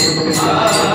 Ah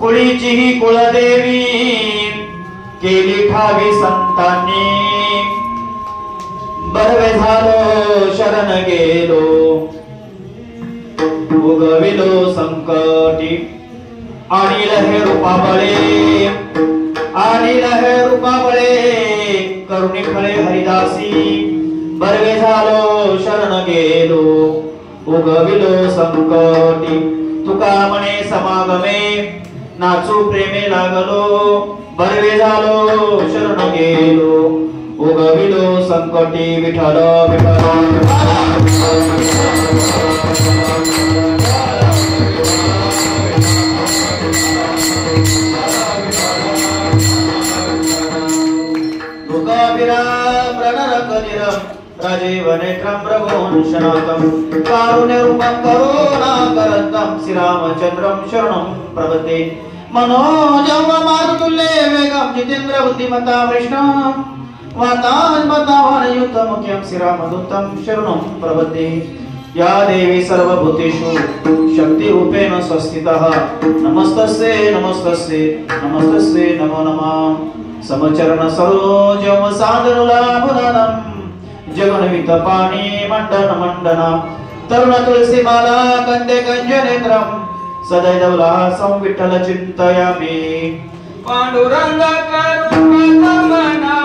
कुळीची ही कुळदेवी केली ठावी संतांनी बरवे झालो शरण गेलो उगविलो संकटी आणिल हे रूपाबळे करुणी खळे हरिदासी बरवे झालो शरण गेलो उगविलो संकटी तुका म्हणे समागमे नाचू प्रेमे लागलो बरवे झालो शरण गेलो उगविलो संकटी विठ्ठल राजीवनेत्रं रघुवंशनाथं कारुण्यरूपं करुणाकरं श्रीरामचन्द्रं शरणं प्रपद्ये मनोजं मारुतुल्ये वेगं जितेन्द्र बुद्धिमतां वृष्णं वातात्मतावानयुक्तमुख्यं श्रीरामदूतं शरणं प्रपद्ये या देवी सर्वभूतेषु शक्तिरूपेण संस्थितः नमस्तस्यै नमस्तस्यै नमस्तस्यै नमो नमः समचरण सरोजं सादरुलाभुदानं जगन्वित पाणी मंडन मंडना तरुण तुलसी माला कंदे कंजनेत्रम सदैवला संविठ्ठल चिंतयामि पांडुरंग करुणा मना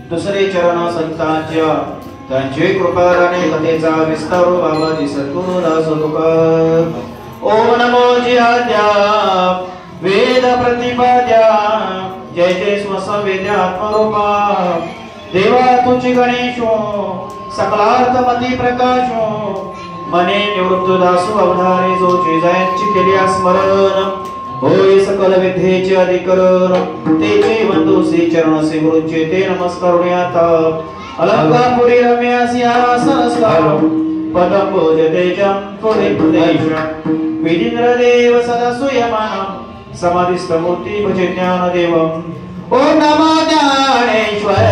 दुसरे चरण संतांच्या त्यांची कृपाने कथेचा विस्तार बाबाजी सद्गुरु दास तुकार ओम नमो जिहाद्या वेद प्रतिपाद्या जय जय स्वसंवेद्या आत्मरूपा देवा तुझी गणेशो सकलार्थ मती प्रकाशो मने निवृत्त दासु अवधारे जो जयांची केली स्मरण होय सकल विद्येचे अधिकरण तेचे वंदू श्री चरण से गुरुचे ते नमस्कारुण्याता अलंकापुरी रम्या सिंहासनस्कार पदं पूजते चं पुरेश विदिन्द्र देव सदा सुयमानं समाधिस्थ मूर्ति भजे ज्ञानदेवम् ओम नमो ज्ञानेश्वर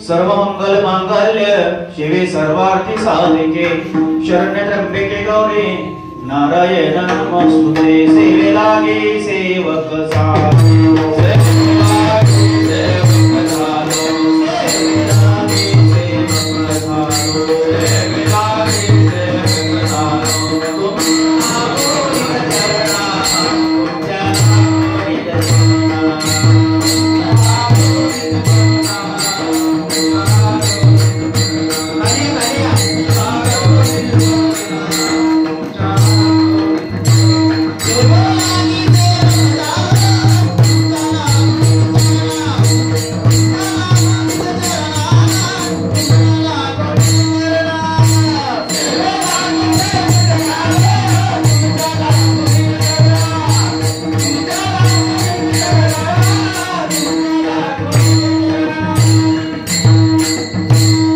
सर्व मंगल मांगल्य शिवे सर्वार्थी साधिके शरण्य त्र्यंबके गौरी नारायण नमस्तुते सेवे लागे सेवक झालो सेवे लागे सेवक झालो सेवे लागे सेवक झालो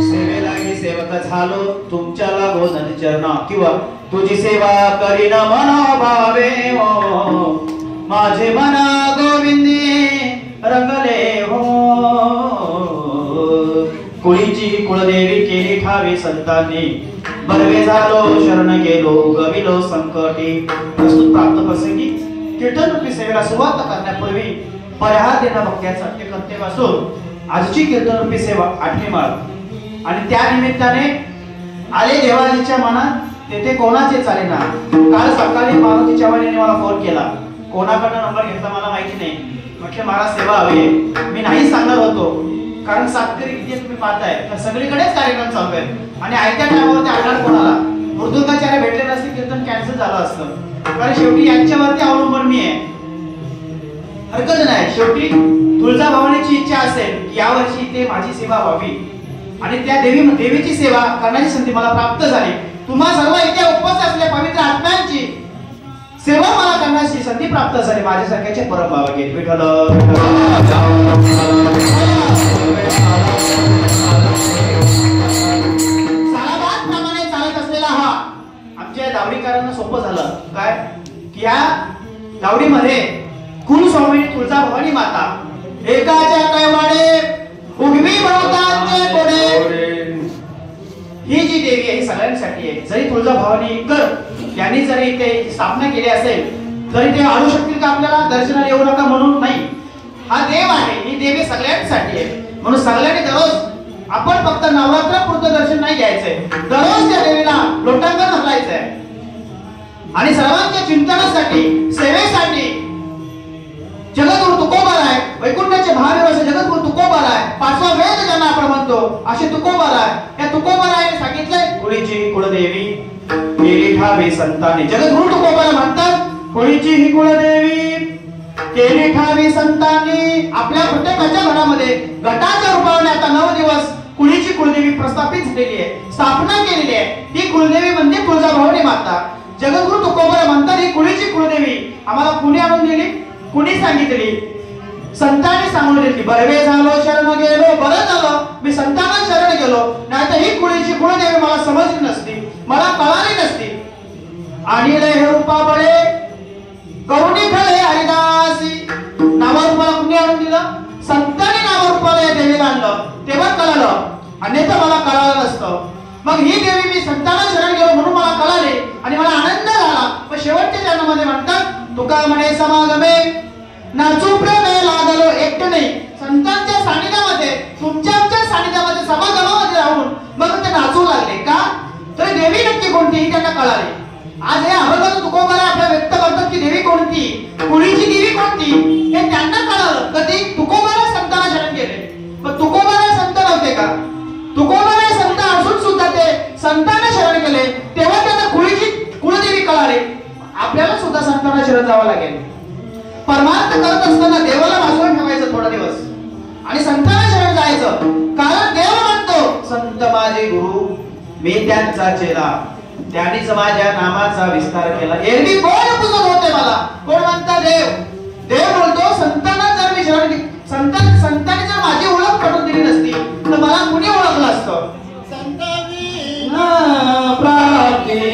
सेवे लागे सेवक झालो तुमच्या किंवा तुझी सेवा करीन मनोभावे माझे मन गोविंदी रंगले हो कुळीची कुळदेवी केली ठावी संतांनी बरवे झालो शरण गेलो गविलो संकटी प्रस्तुत प्राप्त प्रसंगी कीर्तन रूपी सेवेला सुरुवात करण्यापूर्वी परिहार देणं भक्त्याचं ते कर्तव्य असून आजची कीर्तन रूपी सेवा 8वी माळ आणि त्या निमित्ताने आले देवाजीच्या मनात तेथे कोणाचे चालेना काल सकाळी मारुती चव्हाणीने मला फोन केला कोणाकडनं नंबर घेतला मला माहिती नाही म्हटलं मला सेवा हवी आहे मी नाही सांगणार होतो कारण सातकरी किती तुम्ही पाहताय तर सगळीकडेच कार्यक्रम चालू आहेत आणि आयत्या टायमावरती आढळ कोणाला मृदुंगाचार्य भेटले नसते कीर्तन कॅन्सल झालं असतं कारण शेवटी यांच्यावरती अवलंबून मी आहे हरकत नाही शेवटी तुळजाभवानीची इच्छा असेल की यावर्षी ते माझी सेवा व्हावी आणि त्या देवीची सेवा करण्याची संधी मला प्राप्त झाली तुम्हा सर्व इथे उपस्थित असलेल्या पवित्र आत्म्यांची सेवा मला करण्याची संधी प्राप्त झाली माझ्यासारख्याचे परम भावगीत विठ्ठल सालाबादप्रमाणे चालत असलेला हा आमच्या दावडीकरांना सोपं झालं काय की या दावडीमध्ये कुलस्वामिनी तुळजाभवानी माता एकाच्या कैवाडे उगवी भवतांचे कोडे ही जी देवी आहे ही सगळ्यांसाठी आहे जरी तुळजाभवानी कर यांनी जरी ते स्थापना केली असेल तरी ते आणू शकतील का आपल्याला दर्शनाला येऊ नका म्हणून नाही हा देव आहे ही देवी सगळ्यांसाठी आहे म्हणून सगळ्यांनी दररोज आपण फक्त नवरात्रपुरतं दर्शन नाही घ्यायचंय दररोज त्या देवीला लोटांगण घालायचंय आणि सर्वांच्या चिंतनासाठी सेवेसाठी जगद्गुरु तुकोबाराय वैकुंठाचे महावीर जगद्गुरु तुकोबाराय पाचवा वेद ज्यांना आपण म्हणतो असे तुकोबाराय या तुकोबारायने सांगितलंय कुळीची कुळदेवी केली ठावी संतांनी जगद्गुरु तुकोबाराय म्हणतात कुळीची ही कुळदेवी केली ठावी संतांनी आपल्या प्रत्येकाच्या घरामध्ये घटाच्या रूपाने आता 9 दिवस कुळीची कुळदेवी प्रस्थापित झालेली आहे स्थापना केलेली आहे ही कुळदेवी म्हणजे तुळजाभवानी माता जगद्गुरु तुकोबाराय म्हणतात ही कुळीची कुळदेवी आम्हाला कुणी आणून दिली कुणी सांगितली संतांनी सांगून दिली बरवे झालो शरण गेलो बरं झालं मी संतांना शरण गेलो नाहीतर ही कुळीची कुळदेवी मला समजली नसती मला कळाली नसती आणि हे रूपा बळे करुणी खळे हरिदासी नावारूपाला कुणी आणून दिलं संतांनी नावारूपाला या देवीला आणलं तेव्हा कळालं अन्यथा मला कळालं नसतं मग ही देवी मी संतांना शरण गेलो म्हणून मला कळाले आणि मला आनंद झाला पण शेवटच्या चरणामध्ये म्हणतात तुका म्हणे समागमे नाचू प्रेमे लागलो एकटे नाही संतांच्या सानिध्यामध्ये तुमच्या आमच्या सानिध्यामध्ये समागमामध्ये राहून मग ते नाचू लागले का तर देवी नक्की कोणती त्यांना कळाले आज हे अभंगात तुकोबाराय आपल्या व्यक्त करतात की देवी कोणती कुळीची देवी कोणती हे त्यांना कळालं कधी तुकोबाराय संतांना शरण गेले पण तुकोबाराय संत नव्हते का तुकोबाराय संत असून सुद्धा ते संतांना शरण गेले तेव्हा त्यांना कुळीची कुळदेवी कळाली आपल्याला सुद्धा संतांना शरण जावं लागेल परमार्थ करत असताना देवाला वाचवून ठेवायचं थोडा दिवस आणि संतांना शरण जायचं कारण देव म्हणतो संत माझे गुरु मी त्यांचा चेला त्यांनीच माझ्या नामाचा विस्तार केला एरवी कोण पुजत होते मला कोण म्हणता देव देव बोलतो संतांना जर मी शरण संतांनी जर माझी ओळख पटवून दिली नसती तर मला कुणी ओळखलं असतं संतांनी प्राप्ती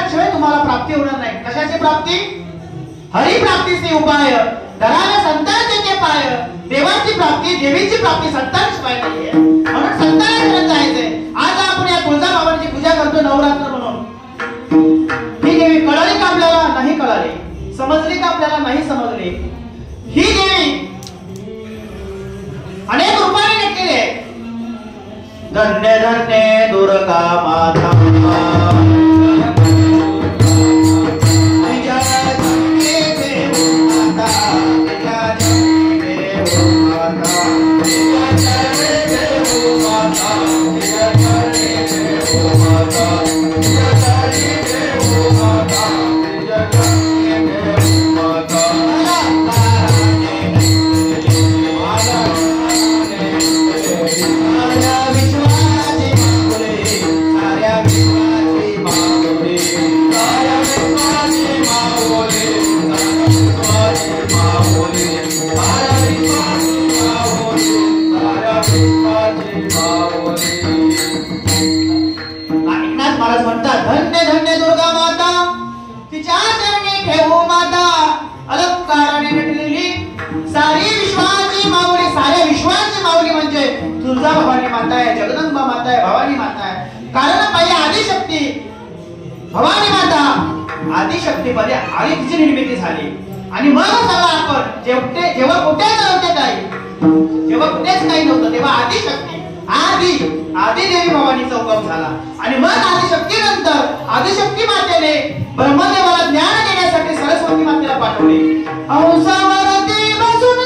केल्याशिवाय तुम्हाला प्राप्ती होणार नाही. कशाची प्राप्ती? हरिप्राप्तीचे उपाय धरावे संतांचे पाय. देवाची प्राप्ती देवीची प्राप्ती संतांशिवाय नाहीये. म्हणून संतांना जायचंय. आज आपण या तुळजाभवानीची पूजा करतो नवरात्र म्हणून. ही देवी कळाली का आपल्याला? नाही कळाली. समजली का आपल्याला? नाही समजली. ही देवी अनेक रूपाने नटलेली आहे. धन्य धन्य दुर्गा माता तुळजाभवानी माता आहे, जगदंबा माता आहे, भवानी माता आहे. कारण पहिले आदिशक्ती भवानी माता आदिशक्तीमध्ये आणि तिची निर्मिती झाली. आणि मग सगळं आपण जेव्हा कुठेच नव्हते काही, जेव्हा कुठेच काही नव्हतं तेव्हा आदिशक्ती आदी देवी भवानीचा उगम झाला. आणि मग आदिशक्ती नंतर आदिशक्ती मातेने ब्रह्मदेवाला ज्ञान देण्यासाठी सरस्वती मातेला पाठवले. हंसावरती बसून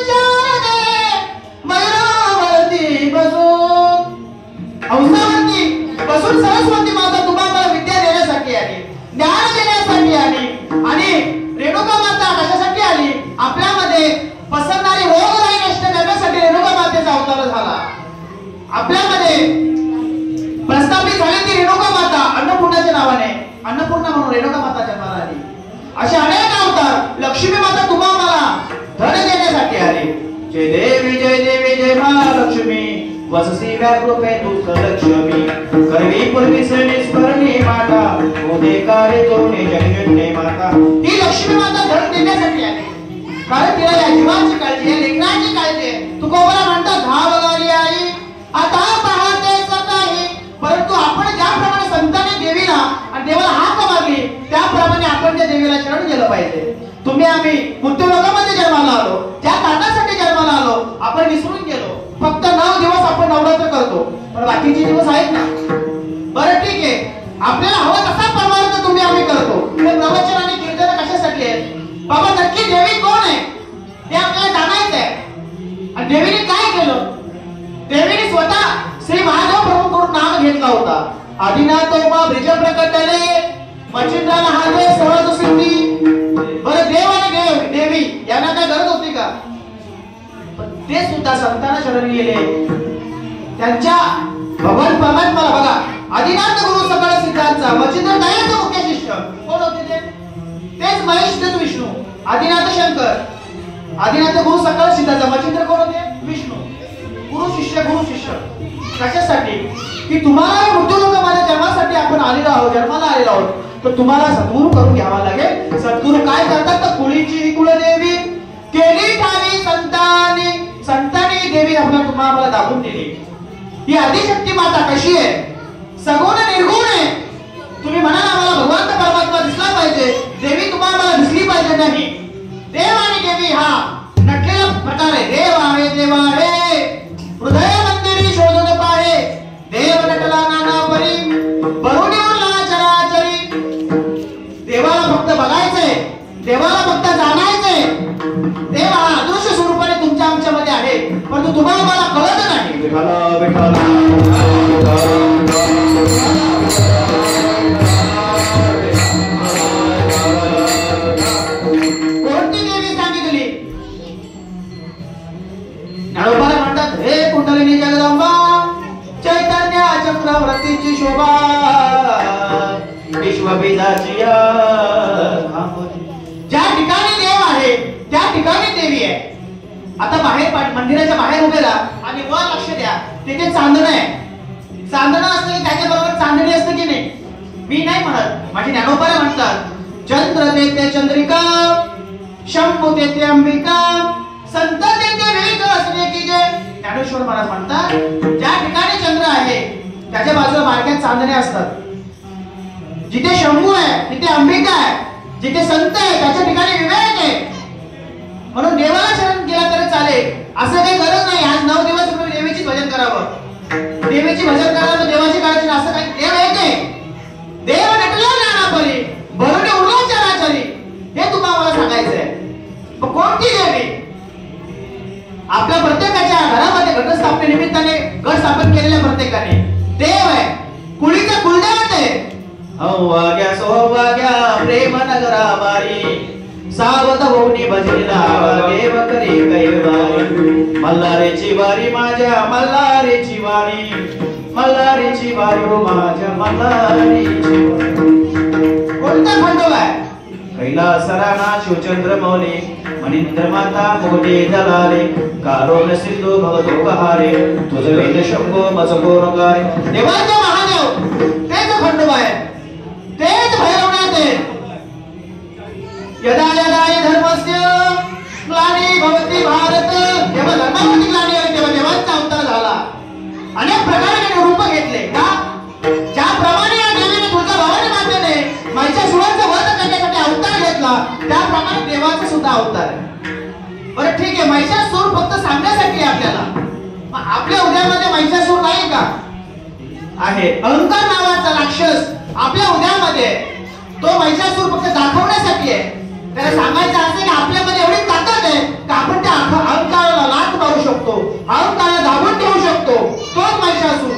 हंसावरती बसून सरस्वती माता तुम्हाला विद्या देण्यासाठी आली, ज्ञान देण्यासाठी आली. आणि रेणुका माता कशासाठी आली? आपल्यामध्ये पसरणारी रोगराई नष्ट करण्यासाठी रेणुका मातेचा अवतार झाला. आपल्यामध्ये प्रस्थापित झाली ती रेणुका माता अन्नपूर्णाच्या नावाने. अन्नपूर्णा म्हणून रेणुका माता जन्माला आली. असे अनेक अवतार लक्ष्मी माता तुम्हाला धन देण्यासाठी आली. जय देवी जय देवी जय महालक्ष्मी वससी व्याकृपे दुःख लक्ष्मी करवी पूर्वी स्मरणी माता मोदे कार्य तोरणे जगन्ने माता. ही लक्ष्मी माता धन देण्यासाठी आली. कारण तिला या जीवाची काळजी आहे, लेकरांची काळजी आहे. तुकोबरा म्हणतात धावणारी आई आता पाहते सकाळी. परंतु आपण ज्याप्रमाणे संतांनी देवीला आणि देवाला हाक मारली त्याप्रमाणे आपण त्या देवीला शरण गेलं पाहिजे. तुम्ही आम्ही मृत्यू लोकांमध्ये जन्माला आलो, ज्या कारणासाठी जन्माला आलो आपण विसरून गेलो. फक्त 9 दिवस आपण नवरात्र करतो, पण बाकीचे दिवस आहेत ना. बरं ठीक आहे, आपल्याला हवं तसा परमार्थ तुम्ही आम्ही करतो. हे प्रवचन आणि कीर्तन कशासाठी आहेत? बाबा नक्की देवी कोण आहे हे आपल्याला जाणायचं आहे. आणि देवीने काय केलं? देवीने स्वतः श्री महादेव प्रभूंकडून नाम घेतला होता. आदिनाथोमा ब्रिज प्रकटले मच्छिंद्राला हादे सहज सिद्धी. बरं देव आणि देवी यांना काय गरज होती का? ते सुद्धा संतांना शरण गेले. त्यांच्या भगवान परमात्माला बघा, आदिनाथ गुरु सकळ सिद्धांचा मच्छिंद्र दयाचा मुख्य शिष्य कोण होते? तेच महेश तेच विष्णू. आदिनाथ शंकर, आदिनाथ गुरु सकळ सिद्धांचा. मच्छिंद्र कोण होते? विष्णू. गुरु शिष्य कशासाठी? की तुम्हाला मृत्यूलोकामध्ये जन्मासाठी आपण आलेलो आहोत, जन्माला आलेलो आहोत. तर तुम्हाला सद्गुरू करून घ्यावा लागेल. सद्गुरू काय करतात? तर कुळीची कुलदेवी केली ठावी संतांनी. संतांनी देवी तुम्हाला दाखवून दिली. ही आदिशक्ती माता कशी आहे? सगुण निर्गुण आहे. तुम्ही म्हणाल आम्हाला भगवंत परमात्मा दिसला पाहिजे, देवी तुम्हाला दिसली पाहिजे. नाही, देव आणि देवी हा नटलेला प्रकार आहे. देव आहे देव आहे हृदय मंदिरी शोधून पाहे. देव नटला नाना परी बरून उरला चराचरी. देवाला फक्त बघायचंय, देवाला फक्त जाणायचंय. देव हा अदृश्य स्वरूपाने तुमच्या आमच्यामध्ये आहे, परंतु तुम्हाला मला कळत नाही. कोणती देवी सांगितली? ज्ञानोबाला म्हणतात हे कुंडलिनी जगदंबा चैतन्य चक्रवर्तीची शोभा विश्वबीजाची. ज्या ठिकाणी देव आहे त्या ठिकाणी देवी आहे. आता बाहेर मंदिराच्या बाहेर उभे राहा आणि वर लक्ष द्या. तिथे चांदणं आहे. चांदणं असतं की त्याच्याबरोबर चांदणी असते की नाही? मी नाही म्हणत, माझी ज्ञानोबा म्हणतात. चंद्र तेथे चंद्रिका, शंभू तेथे अंबिका, संत तेथे वेग असले की जे. ज्ञानेश्वर महाराज म्हणतात ज्या ठिकाणी चंद्र आहे त्याच्या बाजूला बारक्यात चांदणे असतात. जिथे शंभू आहे तिथे अंबिका आहे, जिथे संत आहे त्याच्या ठिकाणी विवेक आहे. म्हणून देवाला शरण केला तरी चालेल, असं काही गरज नाही आज 9 दिवस तुम्ही देवीची भजन करावं, देवीची भजन करावं, देवाची काळजी असं काही. देव एक आहे, देव नटला ज्ञानापरी, भरुणे उरला चराचरी. हे तुम्हाला मला सांगायचंय. कोणती देवी? आपल्या प्रत्येकाच्या घरामध्ये घटस्थापनेनिमित्ताने घट स्थापन केलेल्या प्रत्येकाने देव आहे, कुळीचा कुलदेवत आहे. हौवाग्या सौभाग्या प्रेम नगराबारी, सावध होऊनी भजनीला देव करी कैवारी. मल्हारीची वारी माझ्या मल्हारीची वारी, मल्हारीची वारी हो माझ्या मल्हारीची वारी. कोणता खंडोबा आहे? कैलासराणा शिवचंद्र मौली, मनिंद्र माता मोठे जलाले, कारोन सिंधू भवतो कहारे, तुझ वेद शंभो मज कोरगाय. देवाचे महादेव तेच खंडोबा आहे, तेच भैरवनाथ आहे. यदा यदा धर्मस्य ग्लानी भवति भारत, जेव्हा धर्मावरती ग्लानी आली तेव्हा देवाचा अवतार झाला. अनेक प्रकारे त्याने रूप घेतले का? ज्याप्रमाणे या देवीने तुझ्या भवानी मातेने महिषासुराचा वध करण्यासाठी अवतार घेतला, त्याप्रमाणे देवाचा सुद्धा अवतार आहे. बरं ठीक आहे, महिषासूर फक्त सांगण्यासाठी आपल्याला, आपल्या उद्यामध्ये महिषासूर नाही का? आहे. अहंकार नावाचा राक्षस आपल्या उद्यामध्ये, तो महिषासूर फक्त दाखवण्यासाठी आहे. त्याला सांगायचं असं की आपल्यामध्ये एवढी ताकद आहे की आपण त्या अहंकाराला लाथ मारू शकतो, अहंकाराला दाबून ठेवू शकतो. तोच महिषासूर.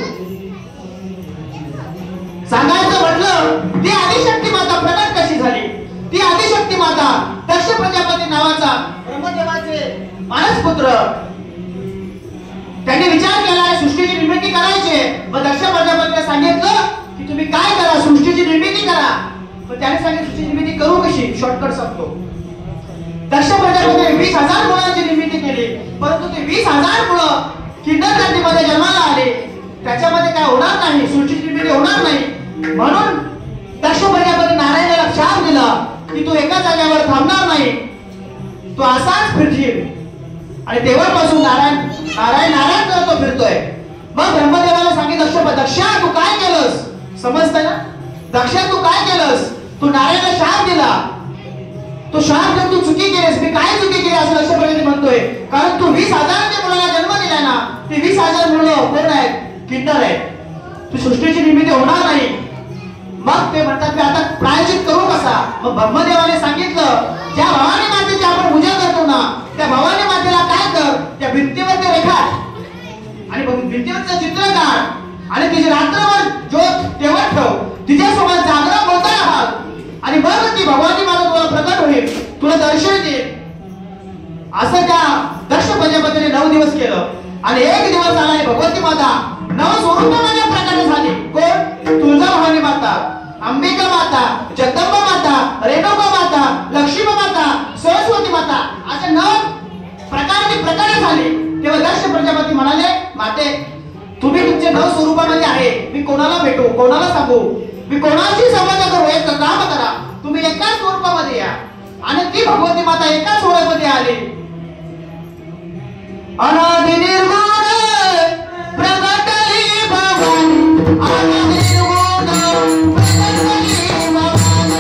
सांगायचं म्हटलं ती आदिशक्ती माता प्रकट कशी झाली? ती आदिशक्ती माता दक्ष प्रजापती नावाचा ब्रह्मदेवाचे मानस पुत्र, त्यांनी विचार केला सृष्टीची निर्मिती करायची. मग दक्ष प्रजापतीने सांगितलं की तुम्ही काय करा, सृष्टीची निर्मिती करा. पण त्याने सांगितलं सृष्टीची निर्मिती करू कशी? शॉर्टकट सांगतो. दक्ष प्रजापतीने 20,000 मुलांची निर्मिती केली, परंतु ते 20,000 मुलं किंडरगार्टनमध्ये जन्माला आले, त्याच्यामध्ये काय होणार नाही, सृष्टीची निर्मिती होणार नाही. म्हणून दक्ष प्रजापती नारायणाला शाप दिला की तू एका जागेवर थांबणार नाही, तू असाच फिरशील. आणि तेव्हापासून नारायण करतो फिरतोय. मग ब्रह्मदेवाला सांगितलं दक्षा तू काय केलंस? समजतंय ना? दक्षा तू काय केलंस? तू नारायणाला शाप दिला, तो शाप देऊन तू चुकी केलीस. मी काय चुकी केली असं लक्ष प्रजापती म्हणतोय? कारण तू 20,000 मुलाला जन्म दिलाय ना, ती 20,000 मुलं कोण आहेत? किन्नर आहेत. तू सृष्टीची निर्मिती होणार नाही. मग ते म्हणतात की आता प्रायश्चित करू कसा? मग ब्रह्मदेवाने सांगितलं ज्या भवानी मातेची आपण पूजा करतो ना, त्या भवानी मातेला काय कर, त्या भिंतीवर ते रेखाट आणि भिंतीवरचं चित्र काढ आणि तिची रात्रभर ज्योत तेव्हा ठेव, तिच्यासोबत जागरण बोलता आहात आणि बघ ती भवानी माता तुला प्रकट होईल, तुला दर्शन देईल. असं त्या दक्ष प्रजापतीने 9 दिवस केलं. आणि एक दिवस आला भगवती माता 9 स्वरूपामध्ये प्रकट झाली. कोण? तुळजा भवानी माता, अंबिका माता, जगदंबा माता, रेणुका माता, लक्ष्मी माता, सरस्वती माता, अशा 9 प्रकारची प्रकट झाली. तेव्हा दक्ष प्रजापती म्हणाले माते तुम्ही तुमच्या 9 स्वरूपामध्ये आहे, मी कोणाला भेटू, कोणाला सांगू, मी कोणाशी संवाद करू? एक काम करा, तुम्ही एकाच स्वरूपामध्ये या. आणि ती भगवती माता एकाच स्वरूपामध्ये आली. अनादि निर्गुण प्रगटली भवानी, अनादि निर्गुण प्रगटली भवानी.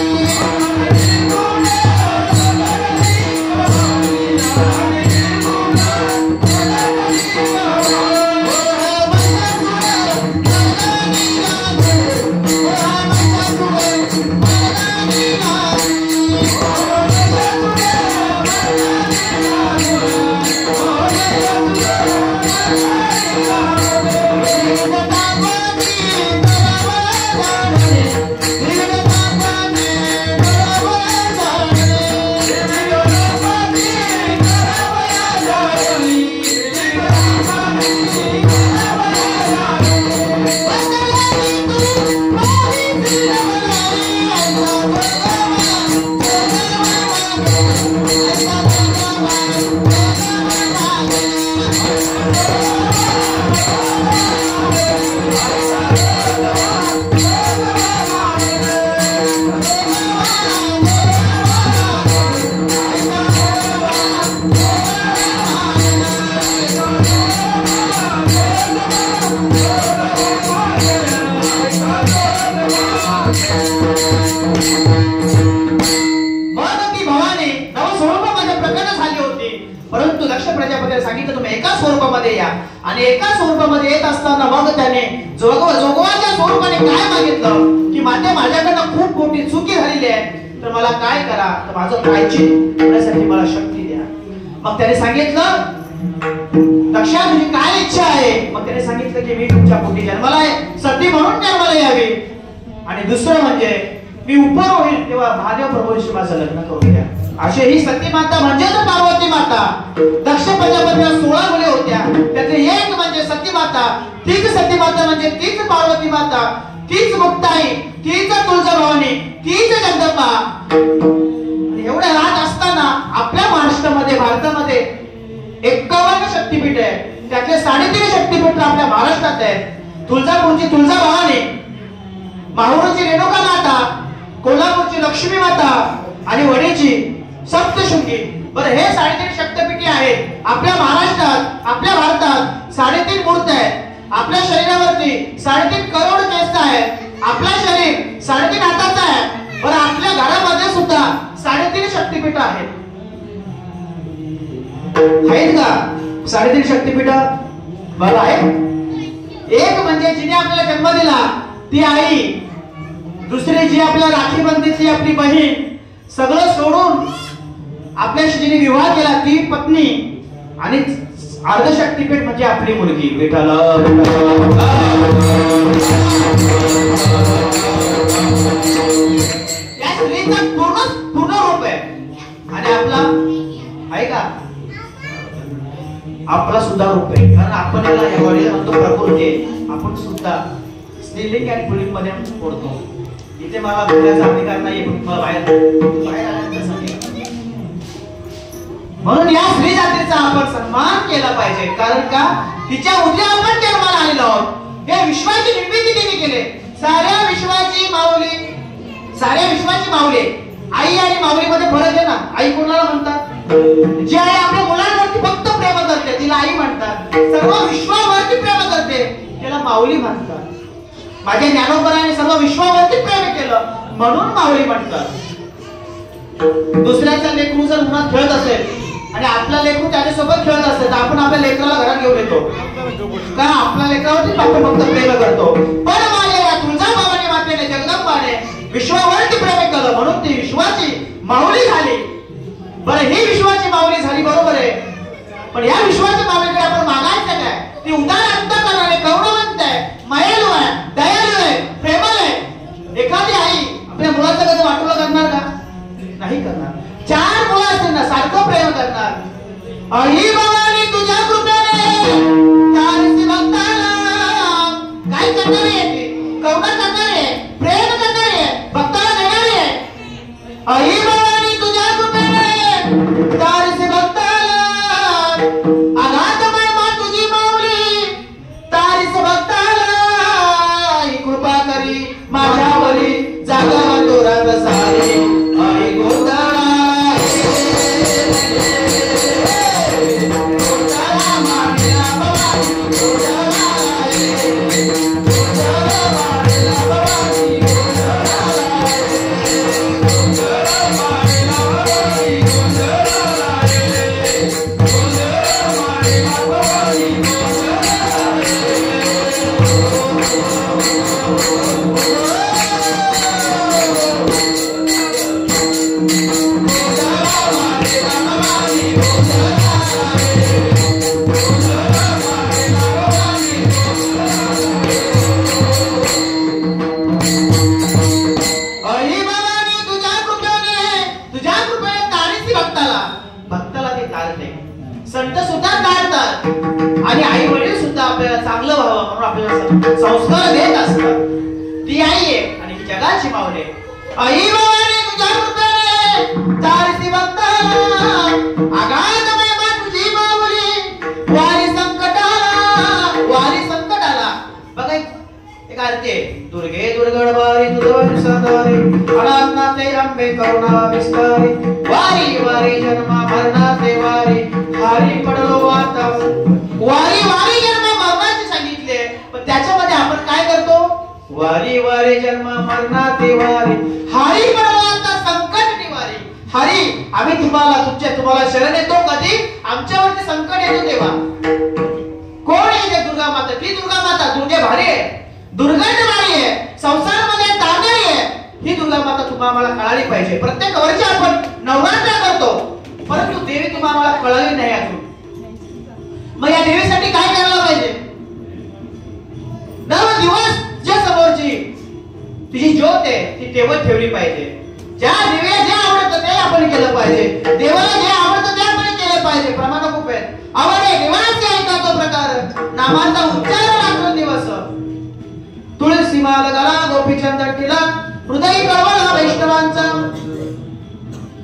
आणि एका स्वरूपामध्ये येत असताना मग त्याने जोगवाच्या स्वरूपाने काय मागितलं की माते माझ्याकडनं खूप मोठी चुकी झालेली आहे, तर मला काय करा, तर माझं प्रायश्चित्त होण्यासाठी मला शक्ती द्या. मग त्याने सांगितलं दक्षा तुझी काय इच्छा आहे? मग त्याने सांगितलं की मी तुमच्या पोटी जन्माला आहे, सती म्हणून जन्माला यावी, आणि दुसरं म्हणजे मी उपर होईल तेव्हा महादेव प्रभूशी माझं लग्न करून द्या. अशी ही सती माता म्हणजे पार्वती माता. दक्ष प्रजापतीला 16 मुले होत्या, त्यातली एक म्हणजे सती माता. तीच सती माता म्हणजे तीच पार्वती माता, तीच मुक्ताई, तीच तुळजाभवानी, तीच जगदंबा. एवढ्या राज असताना आपल्या महाराष्ट्रामध्ये भारतामध्ये 51 शक्तीपीठ आहे, त्यातले 3.5 शक्तीपीठ आपल्या महाराष्ट्रात आहेत. तुळजापूरची तुळजाभवानी, माहुरची रेणुका माता, कोल्हापूरची लक्ष्मी माता आणि वणीची सप्तशृंगी. बरं, हे 3.5 शक्तीपीठी आहेत आपल्या महाराष्ट्रात. आपल्या भारतात 3.5 मूर्ती आहेत. आपल्या शरीरावरती 3.5 करोड केस आहेत. आपलं शरीर 3.5 हाताचं आहे. बरं, आपल्या घरामध्ये सुद्धा 3.5 शक्तीपीठ आहेत. आहेत का 3.5 शक्तीपीठ? बरं आहे. एक म्हणजे जिने आपल्याला जन्म दिला ती आई, दुसरी जी आपल्या राखी बंधीतली आपली बहीण, सगळं सोडून आपल्याशी जिने विवाह केला ती पत्नी, आणि अर्धशक्तीपीठ म्हणजे आपली मुलगी. विठ्ठल या स्त्रीचा पूर्ण रूप आहे. आणि आपला आहे का? आपला सुद्धा रूप आहे, कारण आपण या वाडीला म्हणतो प्रकृती. आपण सुद्धा स्त्रीलिंग आणि पुल्लिंग मध्ये पडतो. इथे मला बोलण्याचा अधिकार नाही, मला बाहेर म्हणून या स्त्री जातीचा आपण सन्मान केला पाहिजे. कारण का तिच्या उद्या आपण जन्माला आलेलो आहोत. हे विश्वाची निर्मिती तिने केले. साऱ्या विश्वाची माऊली. आई आणि माऊलीमध्ये फरक आहे ना. आई कोणाला म्हणतात? जी आई आपल्या मुलांवरती फक्त प्रेम करते तिला आई म्हणतात. सर्व विश्वावरती प्रेम करते त्याला माऊली म्हणतात. माझ्या ज्ञानोबराने सर्व विश्वावरती प्रेम केलं म्हणून माऊली म्हणतात. दुसऱ्याचा लेकरू जर उन्हात खेळत असेल आणि आपला लेकरू त्याच्यासोबत खेळत असेल तर आपण आपल्या लेकराला घरात घेऊन येतो, कारण आपल्या लेकरावरती आपण फक्त प्रेम करतो. पण माझ्या या तुळजाभवानी मातेने, जगदंबाने विश्वावरती प्रेम केलं म्हणून ती विश्वाची माऊली झाली. बरं, ही विश्वाची माऊली झाली बरोबर आहे, पण या विश्वाची माऊलीकडे आपण मागायचं काय? ती उदार अंतःकरण आहे, करुणावंत आहे, मायाळू आहे, दयाळू आहे, प्रेमळ आहे. एखादी आई आपल्या मुलाचं कधी वाटोळं करणार का? नाही करणार. 4 मुलं असतील ना सारखं प्रेम करणार. आई भवानी तुझ्या कृपेने तारसी भक्ताला काय करणार आहे? करुणा करणार आहे, प्रेम करणार आहे, भक्ताला देणार आहे. आई भवानी तुझ्या कृपेने तारसी भक्ताला अगाधमय मा तुझी माऊली तारसी भक्ताला ही कृपा करी माझ्यावरी जागा दोरात सारी. आई गोदा संस्कार देत असतात. ती आई आहे आणि जगाची माऊली. आई भवानी तुझ्या कृपेने तारसी भक्ताला अगाधमय मा तुझी माऊली वारी संकटाला. बघा एक आरती आहे. दुर्गे दुर्गड वारी तुझं सदारी अनाथनाथे अंबे करुणा विस्तारी वारी वारी जन्मा मरणाचे वारी हारी पडलो आता. वारी जन्म मरणाची सांगितले, पण त्याच्यामध्ये आपण काय करतो? वारी वारी जन्म मरणाचे वारी हारी पडलो आता संकट निवारी. हरी आम्ही तुम्हाला शरण येतो कधी आमच्यावरती संकट येतो तेव्हा. कोण आहे ते दुर्गा माता? ती दुर्गा माता दुर्गे भारी आहे, दुर्गंध भारी आहे, संसारामध्ये तारणारी आहे. ही दुर्गा माता तुम्हाला आम्हाला कळाली पाहिजे. प्रत्येक वर्षी आपण नवरात्र करतो, परंतु देवी तुम्हाला आम्हाला कळाली नाही अजून. मग या देवीसाठी काय करायला पाहिजे? दर दिवस ज्या समोरची तिची ज्योत आहे ती तेवढ ठेवली पाहिजे. ज्या देवीला जे आवडतं ते आपण केलं पाहिजे, देवाला जे आवडतं ते आपण केलं पाहिजे. प्रमाण खूप आहेत. आवडे देवाचे ऐका तो प्रकार, नामाचा उच्चार रात्रंदिवस. तुळसी माला गळा, गोपीचंद टिळक, हृदय कळवळ हा वैष्णवांचा.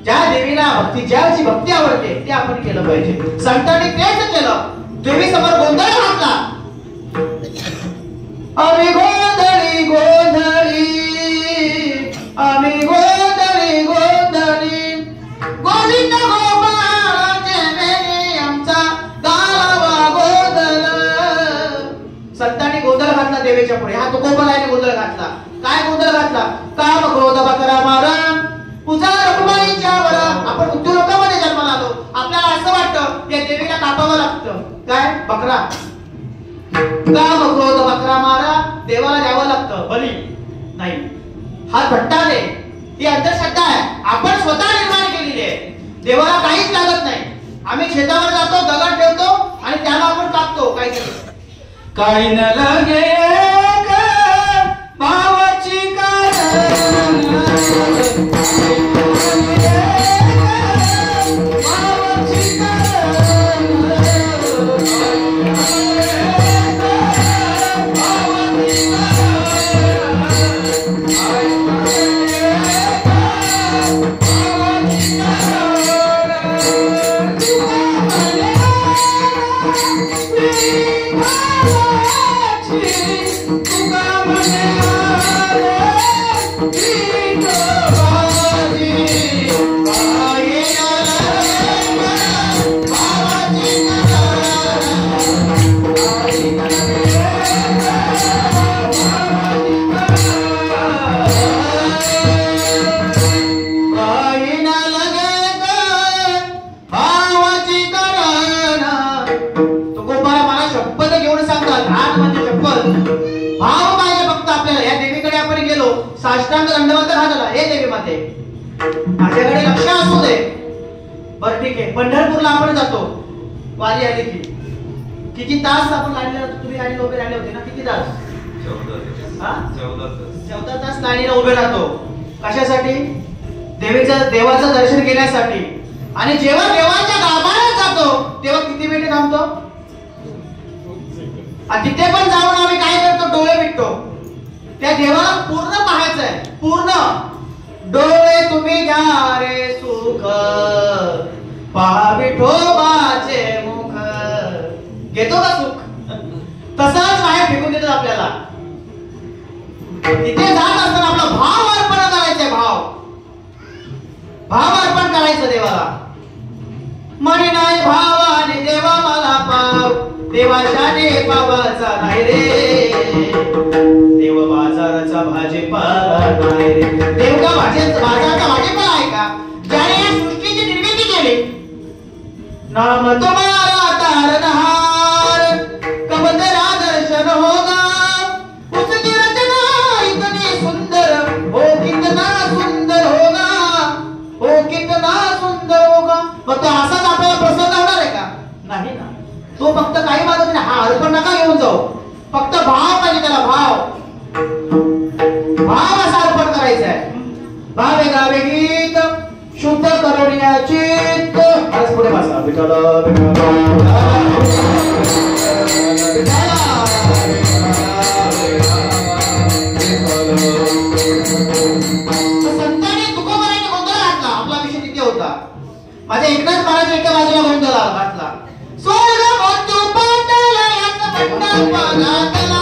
ज्या देवीला भक्ती, ज्याची भक्ती आवडते ते आपण केलं पाहिजे. संतांनी तेच केलं. देवी समोर गोंधळ घातला. आम्ही गोंधळी गोंधळी, आम्ही गोंधळी गोंधळी, गोविंद गोपाळाचे वेणी आमचा गावा गोंधळ. संतांनी गोंधळ घातला देवीच्या पुढे. हा तुकोबाने गोंधळ घातला. काय गोंधळ घातला? काम क्रोध बकरा मारा, पूजा रखुमाईच्या वरा. आपण उद्योग लोकांमध्ये जन्माला आलो, आपल्याला असं वाटतं या देवीला कापावं लागतं. काय? बकरा. काम क्रोध बकरा मारा, देवाला द्यावं लागतं बली. नाही, हा भट्टा आहे, ही अंधश्रद्धा आहे. आपण स्वतः निर्माण केलेली आहे. देवाला काहीच लागत नाही. आम्ही शेतावर जातो, दगड ठेवतो आणि त्याला आपण कापतो. काय करतो? काही न लगे भावाची साष्टांग दंडवत घातला. हे देवी माते माझ्याकडे लक्ष असू दे. बरं ठीक आहे, पंढरपूरला आपण जातो. वारी आली की किती तास आपण लाईनीला जातो? तुम्ही लाईनीला उभे राहिले होते ना? किती तास? 14 तास लाईनीला उभे राहतो. कशासाठी? देवाचं दर्शन घेण्यासाठी. आणि जेव्हा देवाच्या गाभाऱ्यात जातो तेव्हा किती मिनिटे थांबतो? आणि तिथे पण जाऊन आम्ही काय करतो? डोळे मिटतो. त्या देवाला पूर्ण पाहायचं आहे. पूर्ण डोळे तुम्ही घ्या रे सुख, पहा विठोबाचे मुख. घेतो का सुख? तसाच बाहेर फेकून देतात आपल्याला. तिथे जात असताना आपला भाव अर्पण करायचे. भाव अर्पण करायचं देवाला. म्हणे नाही भावाने देवा मला पाव, देवाशाने पावाचा नाही रे, देव बाजाराचा भाजीपाला नाही रे. देव का बाजाराचा भाजीपाला आहे का? ज्याने या सृष्टीची निर्मिती केली. नाम तुम्हारा तारनहार, कब तेरा दर्शन होगा, उसकी रचना इतनी सुंदर हो, कितना सुंदर होगा, हो कितना सुंदर होगा. मग तो असाच आपल्याला प्रसन्न होणार आहे का? नाही ना. तो फक्त काही मागत नाही. हा अर्पण नका घेऊन जाऊ. फक्त भाव पाहिजे त्याला. भाव असा अर्पण करायचा आहे. भावे गावे गीत शुद्ध करुणिया चित्त. आज पुढे बसा. विठ्ठल संतांनी तुकोबाराने गोंधळ घातला. आपला विषय तिथे होता. माझ्या एकनाथ महाराज एका बाजूला गोंधळ घातला. स्वर्ग मधु पाताळ याचा मंडप घातला.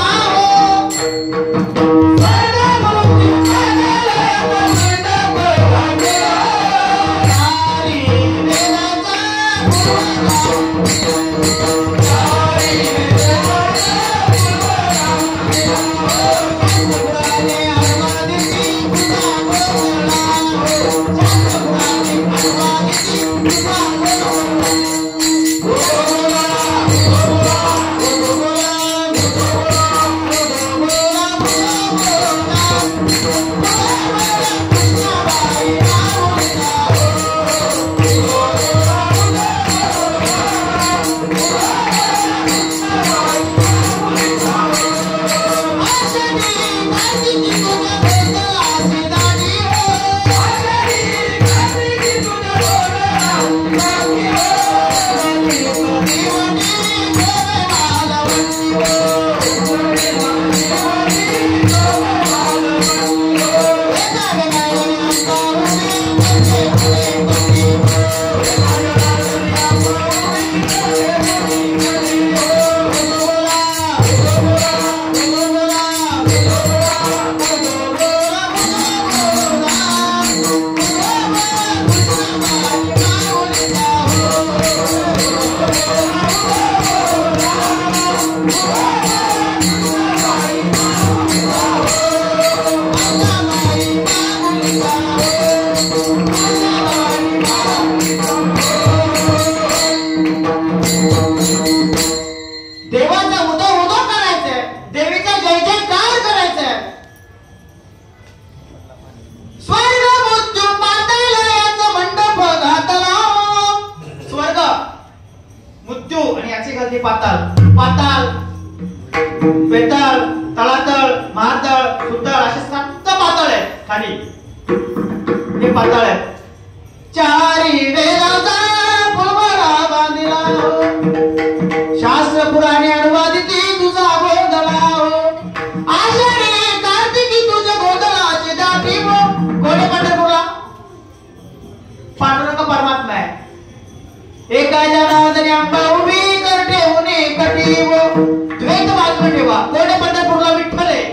बेताळ, तळातळ, महातळ, सुतळ असे 7 पातळ आहेत खाली. हे पातळ आहेत. चारी वेदाचा फुलवारा बांधिला हो, शास्त्र पुराणे अनुवादिती तुझा गोंधळा हो, आषाढी कार्तिकी तुझ्या गोंधळाचे दाटी हो. कोणी पंढरपूरला? पांडुरंग परमात्मा आहे. एका जनार्दनी अंबा उभी कर ठेवून एकटी हो, द्वैत बाजू ठेवा. कोणी पंढरपूरला? विठ्ठल आहे.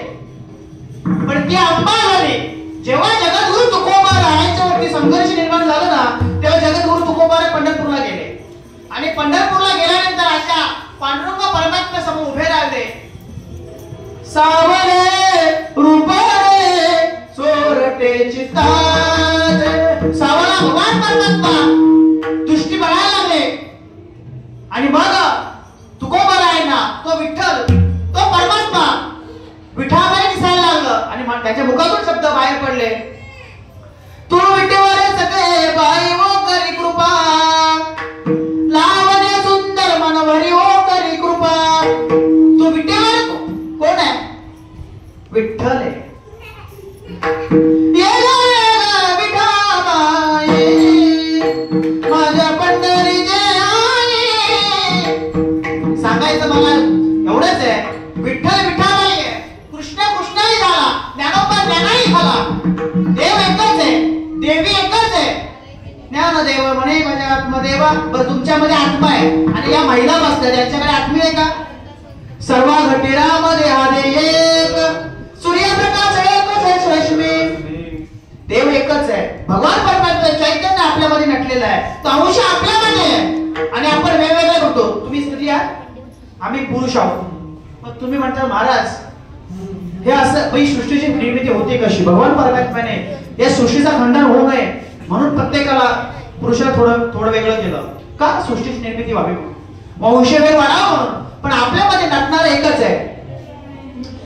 पण ती अंबा झाली जेव्हा जगद्गुरु तुकोबा राहायच्या वरती संघर्ष निर्माण झाला ना, तेव्हा जगद्गुरु तुकोबा पंढरपूरला गेले. आणि पंढरपूरला गेल्यानंतर अशा पांडुरंग परमात्मा समोर उभे राहिले. सावळे रूपारे चोरटे चित्ताज. सावळा भगवान परमात्मा दृष्टी बघायला लागले. आणि मग तुकोबा राहायना तो विठ्ठल, तो परमात्मा विठाबाई दिसायला लागलं. आणि त्याच्या मुखातून शब्द बाहेर पडले, तू विठेवरे सगळे बाई ओ करी कृपा, लावण्य सुंदर मनवरी ओ करी कृपा. तू विठेवर कोण आहे? विठ्ठल आहे. माझ्या पंढरीचे आई. सांगायचं मला एवढंच आहे, विठ्ठल विठाबाई आहे, कृष्ण कृष्णही झाला, ज्ञानोबा ज्ञानही झाला. देव एकच आहे, देवी एकच आहे. ज्ञानदेव म्हणे माझ्या आत्मदेवा. बरं, तुमच्यामध्ये आत्मा आहे आणि या महिला बसतात, त्यांच्याकडे आत्मी आहे का? सर्व घटिरामध्ये हा एक, सूर्यप्रकाश एकच रश्मी. देव एकच आहे. भगवान परमात्मा चैतन्य आपल्यामध्ये नटलेला आहे, तो अंश आपल्यामध्ये आहे. आणि आपण वेगवेगळे करतो. तुम्ही स्त्री आहात, आम्ही पुरुष आहोत. मग तुम्ही म्हणता महाराज हे असं ही सृष्टीची निर्मिती होती कशी? भगवान परमात्म्याने या सृष्टीचा खंडन होऊ नये म्हणून प्रत्येकाला पुरुषाला थोडं वेगळं केलं. का? सृष्टीची निर्मिती व्हावी म्हणून, वंशवेग वाढावा म्हणून. पण आपल्यामध्ये नटणार एकच आहे.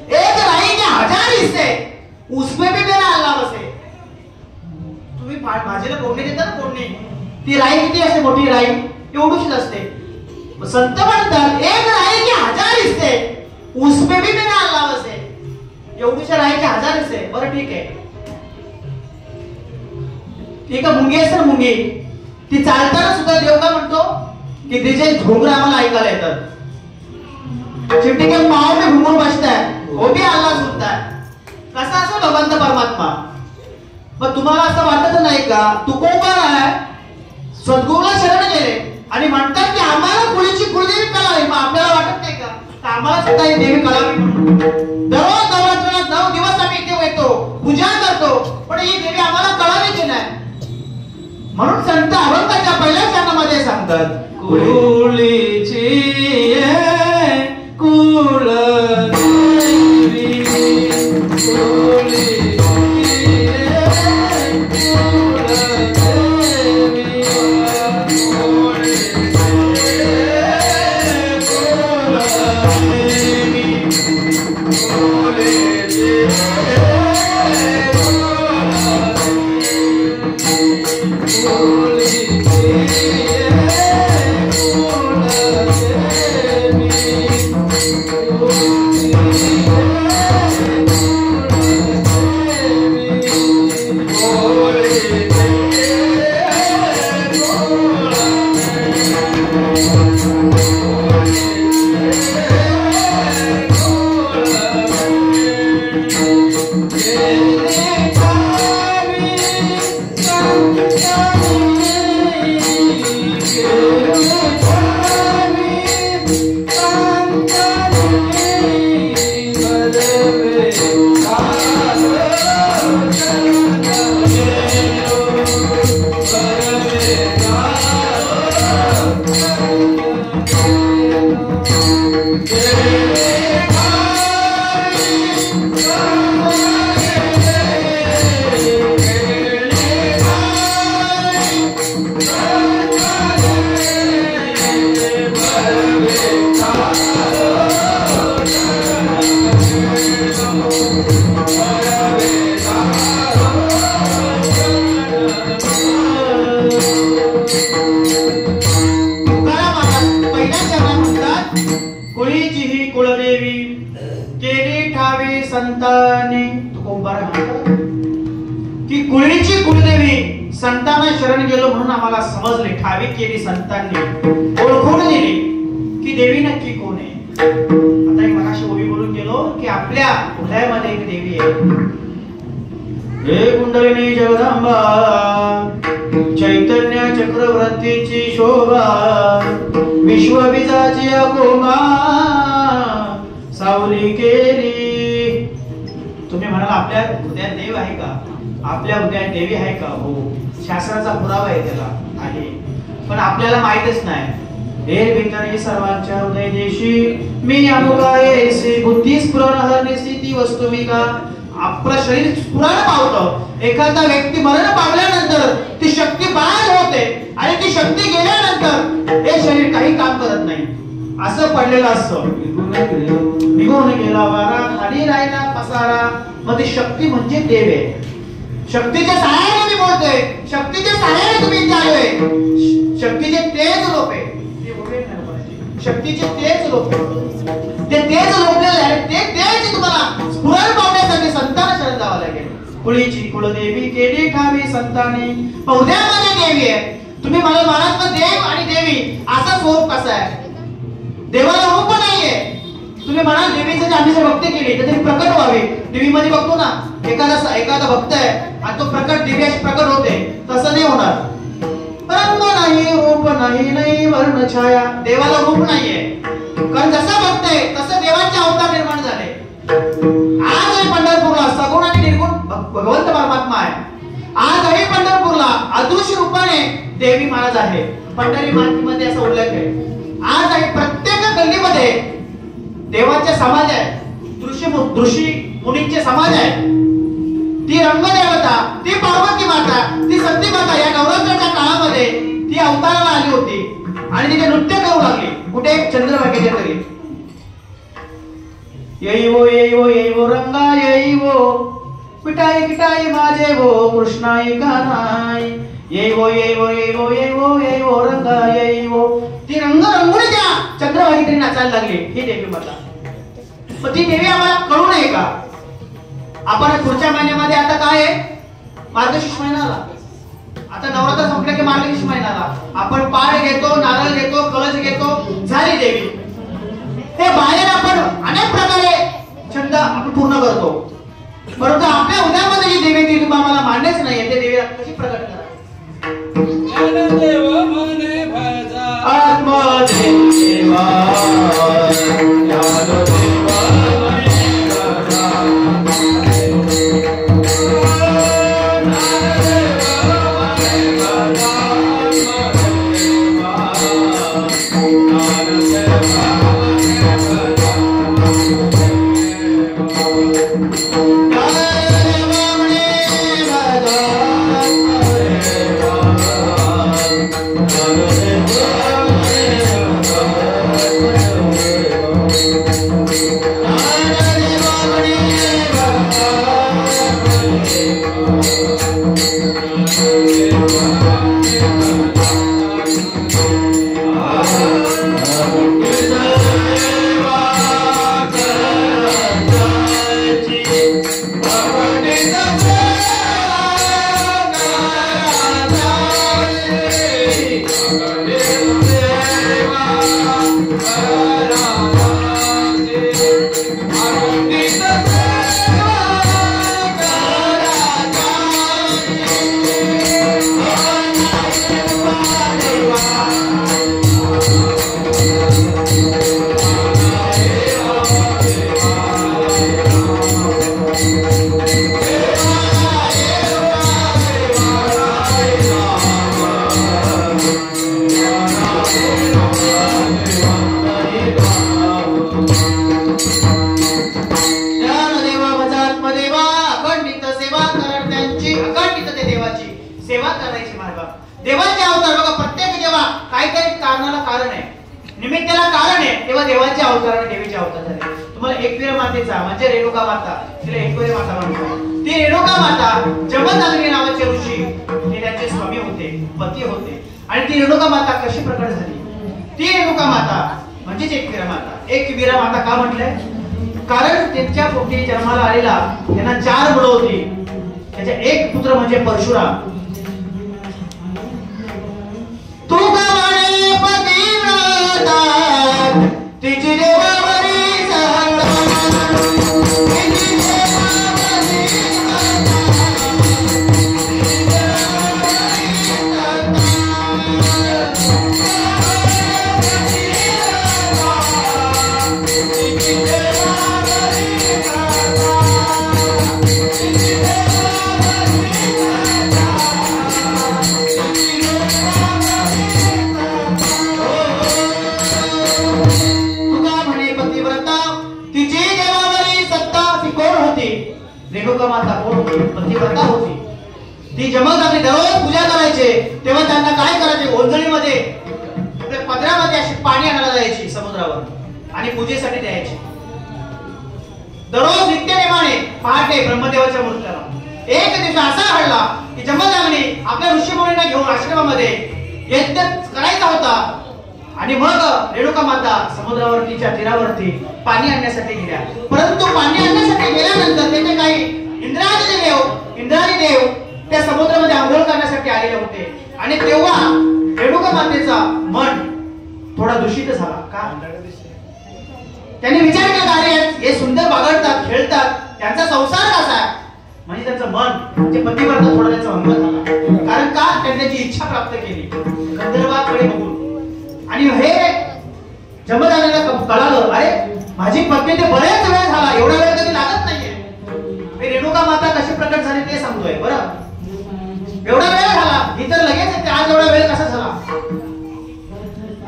एक राई के 1000 हिस्से, उसमें भी मेरा अल्लाह बसे. तुम्ही भाजीला फोडणी देता ना, फोडणी, ती राई किती असते? मोठी राई एवढीच असते. संत म्हणतात एक राई के 1000 हिस्से, उसमें भी मेरा अल्लाह बसे. एवढीच्या राईचे 1000 हिस्से. बरं ठीक आहे. ती का मुंगी असते ना, मुंगी, ती चालताना सुद्धा देव का म्हणतो की तिचे घुंगरू आम्हाला ऐकायला येतात. चिमटी के पाँव में घुंघरू बजता है, वो भी अल्लाह सुनता है. कसा असं भगवंत परमात्मा. मग तुम्हाला असं वाटत नाही का तुकोबा आहे, सद्गुरूला शरण गेले आणि म्हणतात की आम्हाला कुळीची कुळदेवी कळावी. मग आपल्याला वाटत नाही का आम्हाला सुद्धा ही देवी कळावी म्हणून? दररोज नवरात्रात 9 दिवस आम्ही इथे येतो, पूजा करतो, पण ही देवी आम्हाला कळावी की नाही? म्हणून संत अभंगाच्या पहिल्या चरणामध्ये सांगतात, कुळीची कुळदेवी, केली ठावी संताने. तुकोबार म्हणतात की कुळीची कुलदेवी संतांना शरण गेलो म्हणून आम्हाला समजले. ठावी केली संतांनी, ओळखून दिली की देवी नक्की कोण आहे. आता एक मगाशी ओवी बोलून गेलो की आपल्या हृदयामध्ये एक देवी आहे. हे कुंडलिनी जगदंबा, चैतन्य चक्रवर्तीची शोभा, विश्वबीजाची अकोमा सावली केली. तुम्ही म्हणाल आपल्या हृदयात देव आहे का? आपल्या हृदयात देवी आहे का? हो, शास्त्राचा पुरावा आहे, त्याला आहे, पण आपल्याला माहितच नाही. हे भितरी सर्वांच्या हृदय देशी मी अमुगायसी बुद्धी स्फुरण हरनेसी ती वस्तू मी का. आपलं शरीर स्फुरण पावतं. एखादा व्यक्ती मरण पावल्यानंतर ती शक्ती बाहेर होते आणि ती शक्ती गेल्यानंतर हे शरीर काही काम करत नाही, असं पडलेलं असतं. निघून गेला वारा, खाली राहिला पसारा. मग ती शक्ती म्हणजे देव आहे. शक्तीच्या सहाय्याने मी बोलतोय, शक्तीच्या सहाय्याने तुम्ही इथे आलोय. शक्तीचे तेज लोपे, शक्तीचे तेज लोपे, ते तेज लोपलेले आहे. ते तेज तुम्हाला स्फुरण पावण्यासाठी संतांना शरण जावं लागेल. कुळीची कुलदेवी केली ठावी संताने. पौद्यामध्ये देवी आहे. तुम्ही मला म्हणाल देव आणि देवी असा स्वरूप कसा आहे? देवाला रूप नाहीये. तुम्ही म्हणाल देवीचं आम्ही जर भक्ती केली तर ती प्रकट व्हावी. देवीमध्ये बघतो ना, एखादा भक्त आहे आणि तो प्रकट दिव्याशी प्रकट होते, तसं नाही होणार. रंग नाही, रूप नाही, नाही वर्ण छाया. देवाला रूप नाहीये, कारण जसा भक्त आहे तसं देवाचे अवतार निर्माण झाले. आज पंढरपूरला सगुण आणि निर्गुण भगवंत परमात्मा आहे. आजही पंढरपूरला अदृश्य रूपाने देवी महाराज आहे. पंढरी मातीमध्ये असा उल्लेख आहे. आजही प्रत्येक गल्लीमध्ये देवाचे समाज आहे. ऋषी मुनींचे समाज आहे. ती रंगदेवता, ती पार्वती माता, ती सती माता या नवरात्राच्या काळामध्ये ती अवताराला आली होती आणि तिथे नृत्य करू लागली. कुठे? चंद्रभागेच्या तरी. येईवो येईवो येईवो रंगा येईवो, पिटाई किटाई माझे वो कृष्णाई गानाई. येईवो येईवो येईवो येईवो येईवो रंगा येईवो. ती रंगरंगोळीच्या चंद्रभागी तरी नाचायला लागली. ही देवी माता. पण ती देवी आम्हाला कळू नये का? आपण पुढच्या महिन्यामध्ये आता काय आहे? मार्गशीर्ष महिना आला. आता नवरात्र संपलं की मार्गशीर्ष महिना आला. आपण पाळ घेतो, नारळ घेतो, कळस घेतो, झाली देवी. हे बाहेर आपण अनेक प्रकारे छंद आपण पूर्ण करतो, परंतु आपल्या उद्यामध्ये जी देवी ती तुम्हाला मान्यच नाहीये. ते देवीला कशी प्रकट करा? सेवा करायची मार्ग. देवाचे अवतार बघा, प्रत्येक देवा काहीतरी कारणाला कारण आहे, निमित्ताला कारण आहे. तेव्हा देवाचे अवतार आणि देवीचे अवतार झाले. तुम्हाला एकवीर मातेचा म्हणजे रेणुका माता, तिला एकवीर माता म्हणतात. ती रेणुका माता जमदग्नी नावाचे ऋषी, ते त्यांचे स्वामी होते, पती होते. आणि ती रेणुका माता कशी प्रकट झाली? ती रेणुका माता म्हणजेच एकवीर माता. एकवीर माता का म्हटलंय? कारण त्यांच्या पोटी जन्माला आलेला त्यांना 4 मुलं होती. त्याचे एक पुत्र म्हणजे परशुराम. तू का म्हणे पतिव्रता तिची देवावरी रेणुका माता कोण होती? पतिव्रता होती. ती जमदग्नी दररोज पूजा करायचे. तेव्हा त्यांना काय करायचे? ओंजळीमध्ये आपल्या पदरामध्ये अशी पाणी आणायला जायची समुद्रावर आणि पूजेसाठी द्यायची. दररोज नित्यनेमाने पहाटे ब्रह्मदेवाच्या मूर्तीला एक दिवस असा घडला की जमदग्नी आपल्या ऋषीमुनींना घेऊन आश्रमामध्ये यज्ञ करायचा होता आणि मग रेणुका माता समुद्रावरतीच्या तीरावरती पाणी आणण्यासाठी गेल्या. परंतु पाणी आणण्यासाठी गेल्यानंतर त्याचे काही इंद्रादी देव त्या समुद्रामध्ये आंघोळ करण्यासाठी आलेले होते आणि तेव्हा रेणुका मातेचा मन थोडा दूषित झाला. का? त्यांनी विचार केला अरे हे सुंदर बागडतात, खेळतात, त्यांचा संसार कसा आहे? म्हणजे त्यांचं मन जे पतिव्रता थोडा त्याचा भंग झाला. कारण का? त्यांनी त्याची इच्छा प्राप्त केली गंधर्वाकडे बघून. आणि हे जमदग्नीला कळालं अरे माझी पत्नी ते बरेच वेळ झाला, एवढा वेळ कधी लागत नाहीये. मी रेणुका माता कशी प्रकट झाली ते सांगतोय. बरं एवढा वेळ झाला, ही तर लगेच येते, आज एवढा वेळ कसा झाला?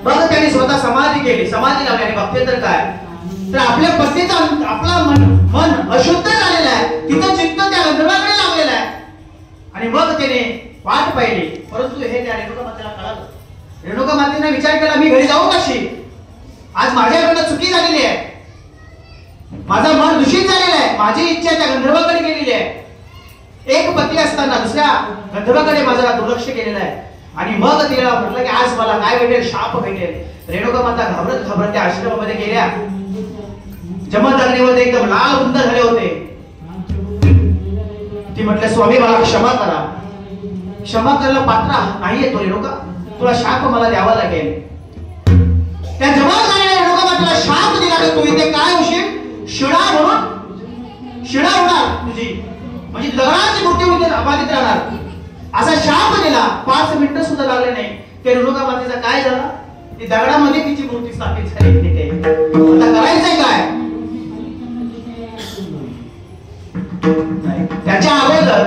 बघ त्यांनी स्वतः समाधी केली, समाधी लावली. आणि बघते तर काय तर आपल्या पत्नीचा आपला मन अशुद्ध झालेलं आहे, तिचं चित्त त्या गंधर्वाकडे लागलेलं आहे. आणि मग त्याने वाट पाहिली. परंतु हे त्या रेणुका मातेला कळालं. रेणुका मातेने विचार केला मी घरी जाऊ कशी? आज माझ्याकडनं चुकी झालेली आहे, माझं मन दूषित झालेलं आहे, माझी इच्छा त्या गंधर्वाकडे गेलेली आहे. एक पती असताना दुसऱ्या गंधर्वाकडे माझा दुर्लक्ष केलेलं आहे. आणि मग तिला म्हटलं की आज मला काय भेटेल? शाप भेटेल. रेणुका माता घाबरत त्या आश्रमामध्ये गेल्या. जमदग्नीवर एकदम लाल बुंद झाले होते. ती म्हटले स्वामी मला क्षमा करा. क्षमा करायला पात्र नाहीये तो रेणुका, तुला शाप मला द्यावा लागेल. त्या जमदग्नीने रेणुका मातेला शाप दिला की तू इथे काय होशील? शिडा म्हणून शिडा होणार तुझी, म्हणजे दगडाची मूर्ती होती अबाधित राहणार असा शाप दिला. 5 मिनिटं सुद्धा लागले नाही ते रेणुका मातेचा काय झालं? ती दगडामध्ये तिची मूर्ती स्थापित झाली. तिथे आता करायचंय काय? त्याच्या अगोदर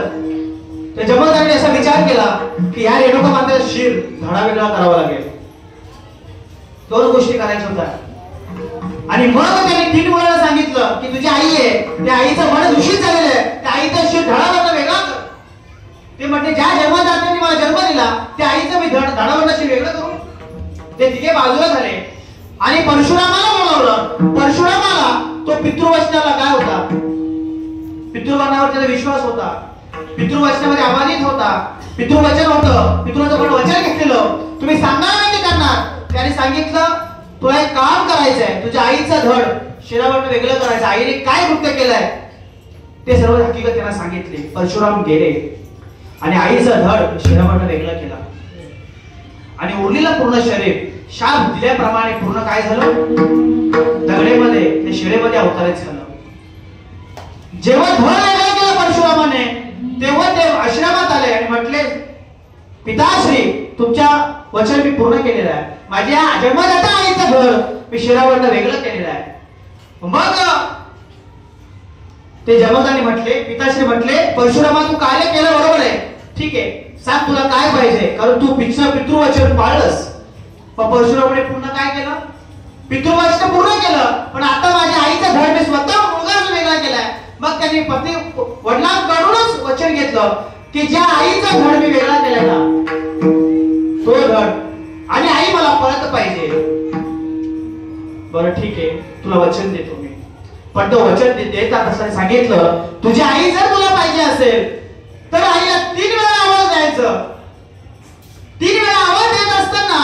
त्या जमदग्नीने असा विचार केला की या रेणुका मातेचा शिर धडा वेगळा करावा लागेल. 2 गोष्टी करायच्या होत्या. आणि मग त्यांनी 3 मुलांना सांगितलं की तुझी आई आहे, त्या आईचं मन दूषित झालेलं आहे, त्या आईचा शिर धडावरनं वेगळा कर. ते म्हटले ज्या जन्मदात्याने मला जन्म दिला त्या आईचं मी धडावरनं शिर वेगळं करू. ते तिघे बाजूला झाले आणि परशुरामाला बोलावलं. परशुरामाला तो पितृवचनाला काय होता? पितृवचनावर त्याचा विश्वास होता, पितृवचनामध्ये अबाधित होता. पितृवचन होतं, पितृचं पण वचन घेतलेलं तुम्ही सांगणार नाही ते करणार. त्याने सांगितलं तुला एक काम करायचंय, तुझ्या आईचं धड शिरावरनं वेगळं करायचं. आईने काय कृत्य केलंय ते सर्व हकीकत त्यांना सांगितली. परशुराम गेले आणि आईचं धड शिरावरनं वेगळं केलं आणि उरलेलं पूर्ण शरीर शाप दिल्याप्रमाणे पूर्ण काय झालं? दगडेमध्ये ते शिळेमध्ये अवतरित झालं. जेव्हा धड वेगळं केलं परशुरामाने तेव्हा ते आश्रमात आले आणि म्हटले पिताश्री तुमच्या वचन मी पूर्ण केलेलं आहे. माझ्या जन्मदाता आईचं धड मी शिरावरनं वेगळं केलेलं आहे. मग ते जमदग्नी म्हटले, पिताश्री म्हटले परशुरामा तू कार्य केलं बरोबर आहे, ठीक आहे, सांग तुला काय पाहिजे? कारण तू पितृवचन पाळलंस. पण परशुरामाने पूर्ण काय केलं? पितृवचन पूर्ण केलं, पण आता माझ्या आईचा धड मी स्वतः मुलगाच वेगळा केलाय. मग त्यांनी पती वडिलांकडूनच वचन घेतलं की ज्या आईचा धड मी वेगळा केलाय ना तो धड आणि आई मला परत पाहिजे. बरं ठीक आहे तुला वचन देतो मी. पण तो वचन देतात असं सांगितलं तुझी आई जर तुला पाहिजे असेल तर आईला 3 वेळा आवाज द्यायचं. 3 वेळा आवाज देत असताना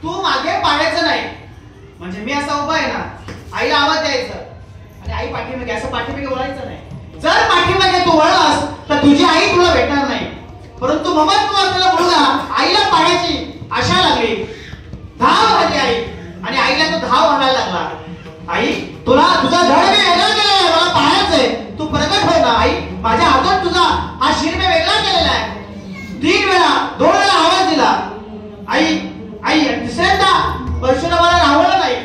तू मागे पाहायचं नाही. म्हणजे मी असा उभा आहे ना, आईला आवाज द्यायचा आणि आई पाठीमागे, असं पाठीमागे वळायचं नाही. जर पाठीमागे तू वळलास तर तुझी आई तुला भेटणार नाही. परंतु ममत्व असलेला मुलगा आईला पाहायची आशा लागली, धाव झाली आई, आणि आईला तो धाव म्हणायला लागला, आई तुला तुझा धड मी वेगळा केलेला, मला पाहायचंय, तू प्रगट हो ना आई. माझ्या हातात तुझा हा शिर मी वेगळा केलेला आहे. 3 वेळा 2 वेळा आवाज दिला, आई आई. आणि तिसऱ्यांदा परशुरामाला राहवलं नाही.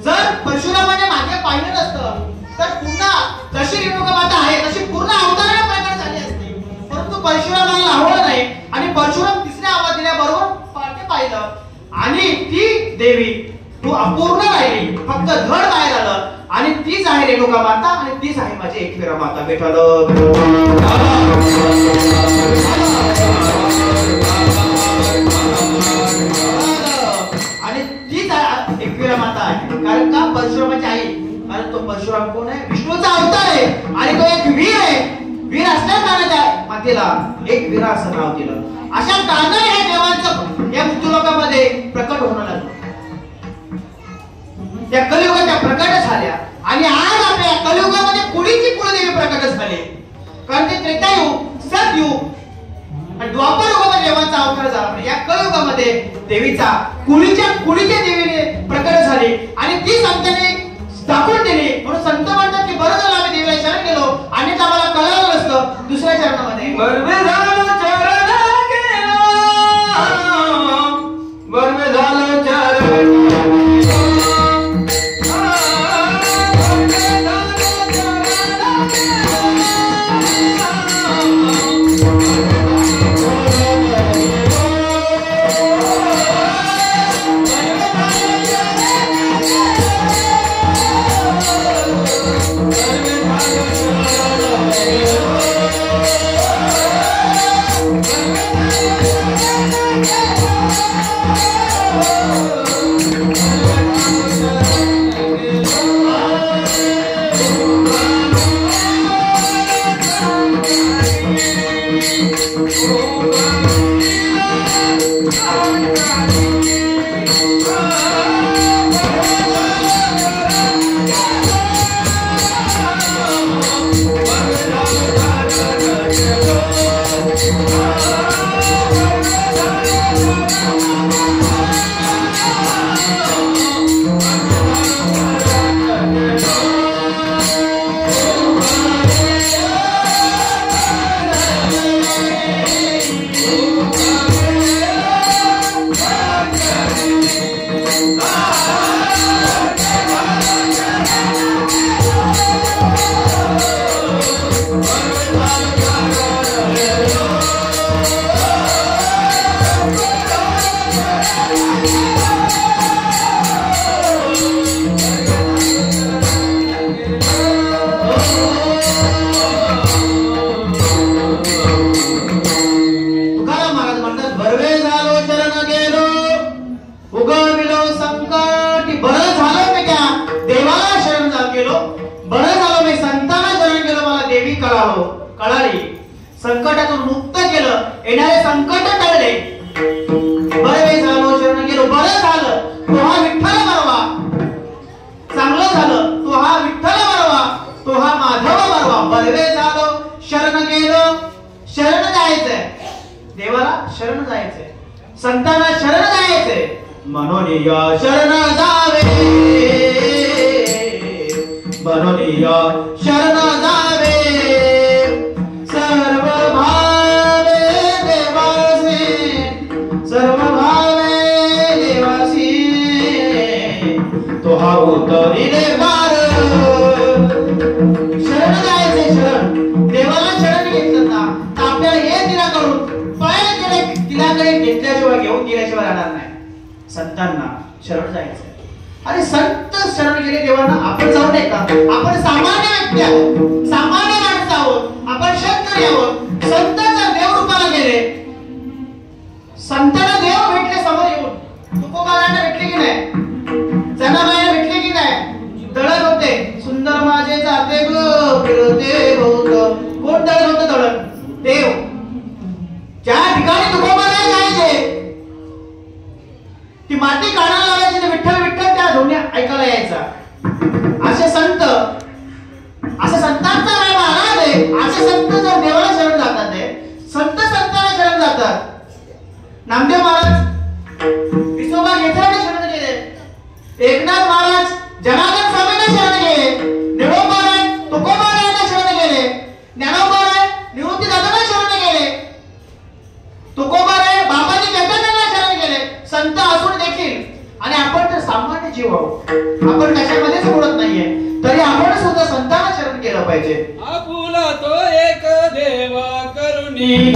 जर परशुरामाने मागे पाहिलं नसतं तर पुन्हा जशी रेणुका माता आहे तशी पूर्ण अवताराने प्रकट झाली असती. परंतु परशुरामाला राहवलं नाही आणि परशुराम तिसऱ्या आवाज दिल्याबरोबर पाठी पाहिलं आणि ती देवी तू अपूर्ण राहिली, फक्त धड बाहेर आलं. आणि तीच आहे रेणुका माता आणि तीच आहे माझी एकविरा माता. भेटलं आणि तीच एकविरा माता आहे. कारण का? परशुरामाची आई. कारण तो परशुराम कोण आहे? विष्णूचा अवतार आहे आणि तो एक वीर आहे. वीर असल्या कारणाने मातेला एक वीरा असं नाव दिलं. अशा कारणाने हे देवांचं या मृत्यूलोकामध्ये प्रकट होणं लागलं. त्या कलियुगात त्या प्रकट झाल्या आणि आज आपल्या कलियुगामध्ये कुळीची कुळदेवी प्रकट झाली. कारण ते त्रेतायुग, सतयुग आणि द्वापर युगामध्ये देवांचा अवतार झाला. या कलियुगामध्ये देवीचा कुळीच्या देवीने प्रकट झाली आणि ती संतांनी दाखवून दिली. म्हणून संत म्हणतात की बरं झालं आम्ही देवीला शरण गेलो, आणि आम्हाला कळलं नसतं. दुसऱ्या चरणामध्ये बरं झालं चरण गेलो, बरं झालं चरण कळाली, संकटातून मुक्त केलं, येणारे संकट टळले. बरे झालो शरण गेलो, बरं झालं तो हा विठ्ठल बरवा, चांगलं झालं तो हा विठ्ठल बरवा, तो हा माधव बरवा. बरे झालो शरण गेलो, शरण जायचंय देवाला, शरण जायचंय संतांना, शरण जायचंय. म्हणून या शरण जावे, म्हणून या शरण जावे, सर्व भावे देवासी, सर्व भावे देवासी, तो हा उतरिले पार. शरण जायचे, शरण देवाला शरण घेतलं ना तर आपल्याला हे तिलाकडून पाय गेले, तिलाकडे घेतल्याशिवाय घेऊन गेल्याशिवाय राहणार नाही. संतांना शरण जायचं. अरे संत शरण गेले देवांना, आपण जाऊ नये का? आपण सामान्य व्यक्ती आहोत, सामान्य माणसं आहोत, आपण शेतकरी आहोत. संत जर देव रूपाला गेले, संतांना देव भेटले समोर येऊन, तुकोबारांना भेटले की नाही, जनाबाईला भेटले की नाही, दळण होते सुंदर माझे जाते ग फिरते बहुत. कोण दळण होतं? दळण देव. ज्या ठिकाणी तुकोबाराय जायचे ती माती काढायला लावायची, विठ्ठल विठ्ठल त्या ध्वनी ऐकायला यायचा. असे संत नामदेव महाराज विसोबा घेतल्याने शरण गेले, एकनाथ महाराज जनार्दन स्वामींना शरण गेले, निळोबा राय तुकोबा रायांना शरण गेले, ज्ञानोबा राय निवृत्ती दादांना शरण गेले, तुकोबा राय बाबाजी चैतन्यांना शरण गेले. संत असून देखील आणि आपण तर सामान्य जीव आहोत, आपण कशामध्येच बोलत नाहीये, तरी आपण सुद्धा संतांना शरण केलं पाहिजे. आपुला तो एक देव करुणी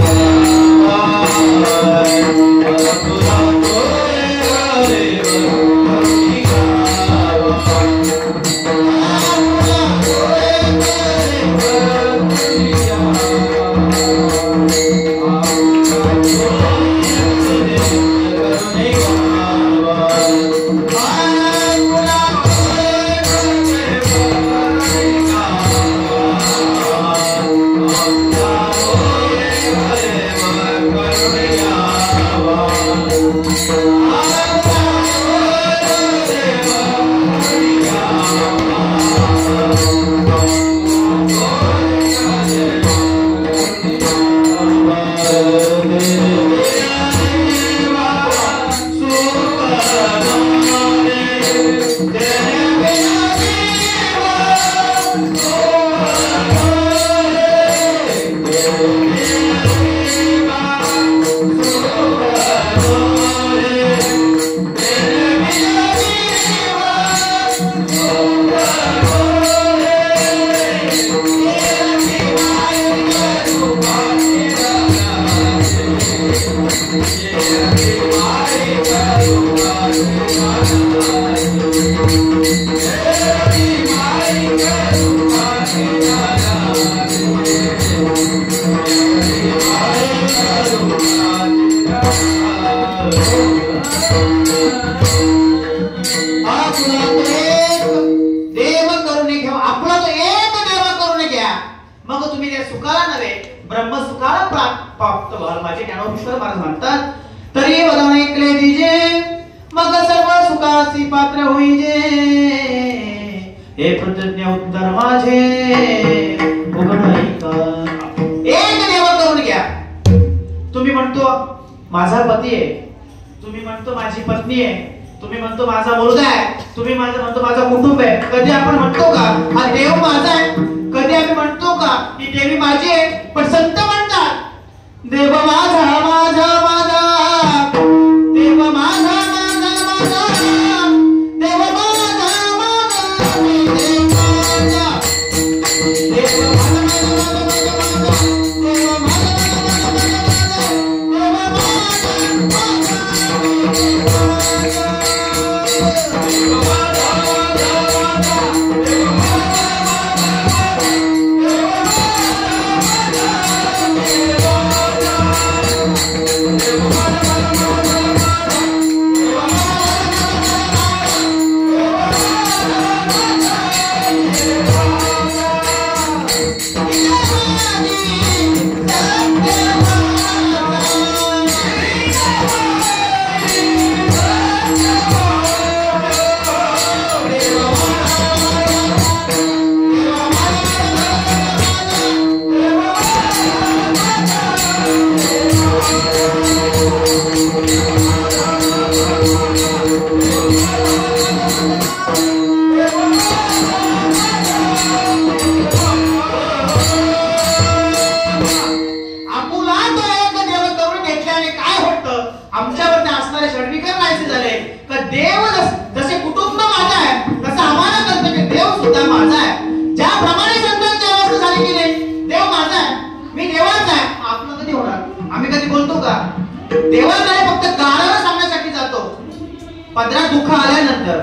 पदरात दुःख आल्यानंतर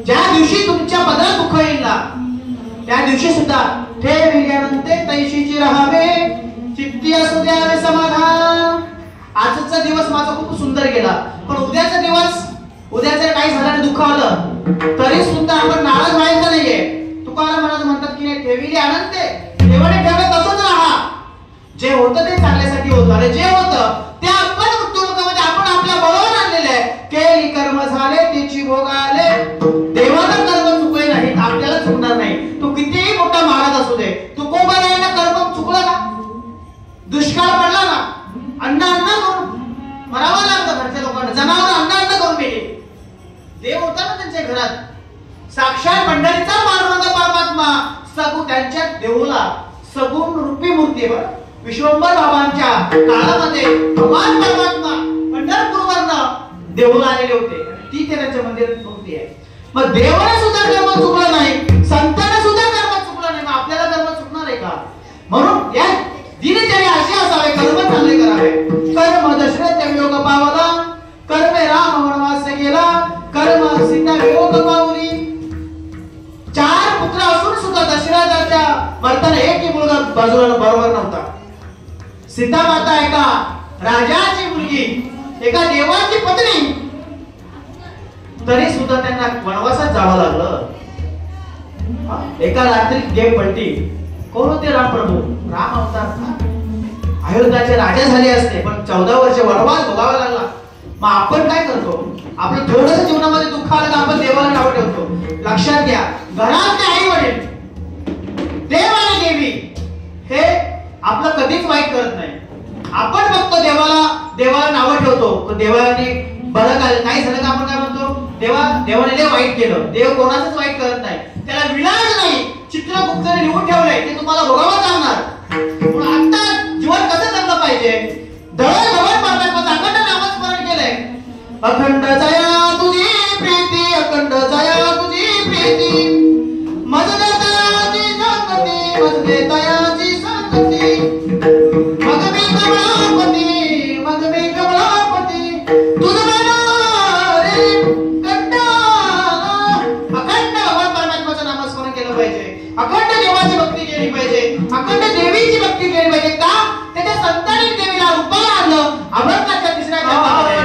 ज्या दिवशी तुमच्या पदरात दुःख येईल ना त्या दिवशी सुद्धा ठेविल्यानंतर तैशीची राहावे चित्ती असू द्यावे समाधान. आजचा दिवस माझा खूप सुंदर गेला पण उद्याचा दिवस उद्याचं काही झालं दुःख आलं तरी सुद्धा आपण नाराज व्हायचं नाहीये. तुकाराम महाराज म्हणतात की ठेविले आनंद ठेवणे ठेवत तसंच राहा. जे होतं ते चांगल्यासाठी होतं आणि जे होतं ते आपण मृत्यूमुखामध्ये आपण आपल्या बरोबर आणलेले आहे. केली कर्म झाले त्याची भोग आले. देवाला कर्म चुकले नाहीत आपल्याला चुकणार नाही. तू कितीही मोठा महाराज असू दे तू कोबरायला कर्म चुकलं ना दुष्काळ पडला ना अन्न म्हणून त्यांच्या देऊला सगुण रूपी मूर्ती विश्वंभर बाबांच्या काळामध्ये भगवान परमात्मा पंढरपूरवरनं देऊला आलेले होते. ती त्यांच्या मंदिरात मूर्ती आहे. मग देवाने सुद्धा कर्म चुकलं नाही, संतांना सुद्धा कर्म चुकलं नाही, मग आपल्याला कर्म चुकणार आहे का? म्हणून या दिनचर्या अशी असावे, कर्म चांगले करावे. कर्म दशरथ योग पावला, कर्मे राम वनवास गेला, कर्म सीता वियोग पावली. 4 पुत्र असून सुद्धा दशरथाच्या मरताना एकही मुलगा बाजूला बरोबर नव्हता. सीता माता एका राजाची मुलगी, एका देवाची पत्नी, तरी सुद्धा त्यांना वनवासात जावं लागलं. एका रात्री देव पलटी. कोण होते? राम प्रभू, राम अवतार. अयोध्याचे राजा झाले असते पण 14 वर्ष वनवास भोगावा लागला. मग आपण काय करतो? आपलं थोडंसं जीवनामध्ये दुःख आलं का आपण देवाला नाव ठेवतो. लक्षात घ्या, घरातले आई वडील, देव आणि देवी हे आपलं कधीच वाईट करत नाही. आपण फक्त देवाला नाव ठेवतो. देवाने बरं काय झालं का आपण काय म्हणतो? देवाने लय वाईट केलं. देव कोणाचंच वाईट करत नाही, त्याला विलाज नाही. चित्रगुप्ताने लिहून ठेवलंय ते तुम्हाला भोगावं लागणार. पण आता जीवन कसं जगलं पाहिजे? दळण भवन परमात्माचं अखंड नामस्मरण केलंय. अखंड जया तुझी प्रीती, अखंड जया तुझी प्रीती, मजले तयाची संगती, मजले तयाची संगती, मग मी कमलापती, मग मी कमलापती, तुझ रे कंटाळा. अखंड भगवान परमात्माचं नामस्मरण केलं पाहिजे, अखंड देवाची भक्ती केली पाहिजे, अखंड देवीची भक्ती केली पाहिजे. का? त्याच्या संतांनी देवीला रूपाला आणलं. अभंगाच्या 3ऱ्या खंडामध्ये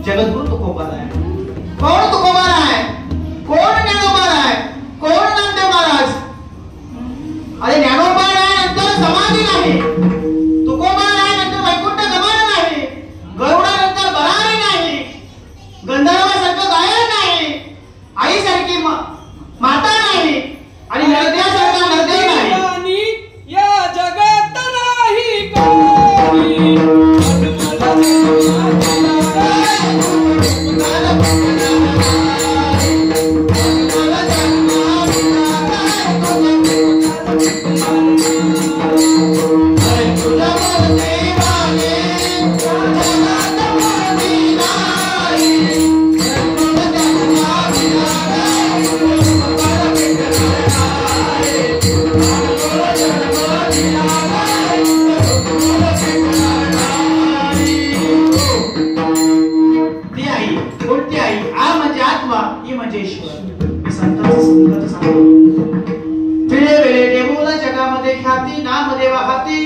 जगद्गुरु तुकोबार आहे. कोण तुकोबार आहे? कोण ज्ञानोबा आहे? कोण नामदेव महाराज? अरे ज्ञानोबा आहे नंतर समाधी नाही, तुकोबा आहे नंतर वैकुंठ गमन नाही, गरुडानंतर बरारी नाही, गंधर्वासारखं गायन नाही, आईसारखी माता नाही आणि नरदेवासारखा नरदेव नाही. या जगात नाही कोणी. की म्हणजे ईश्वर. मी संतांचं सांगतो. फिरे वेळे देऊळ जगामध्ये ख्याती, नामदेवा हाती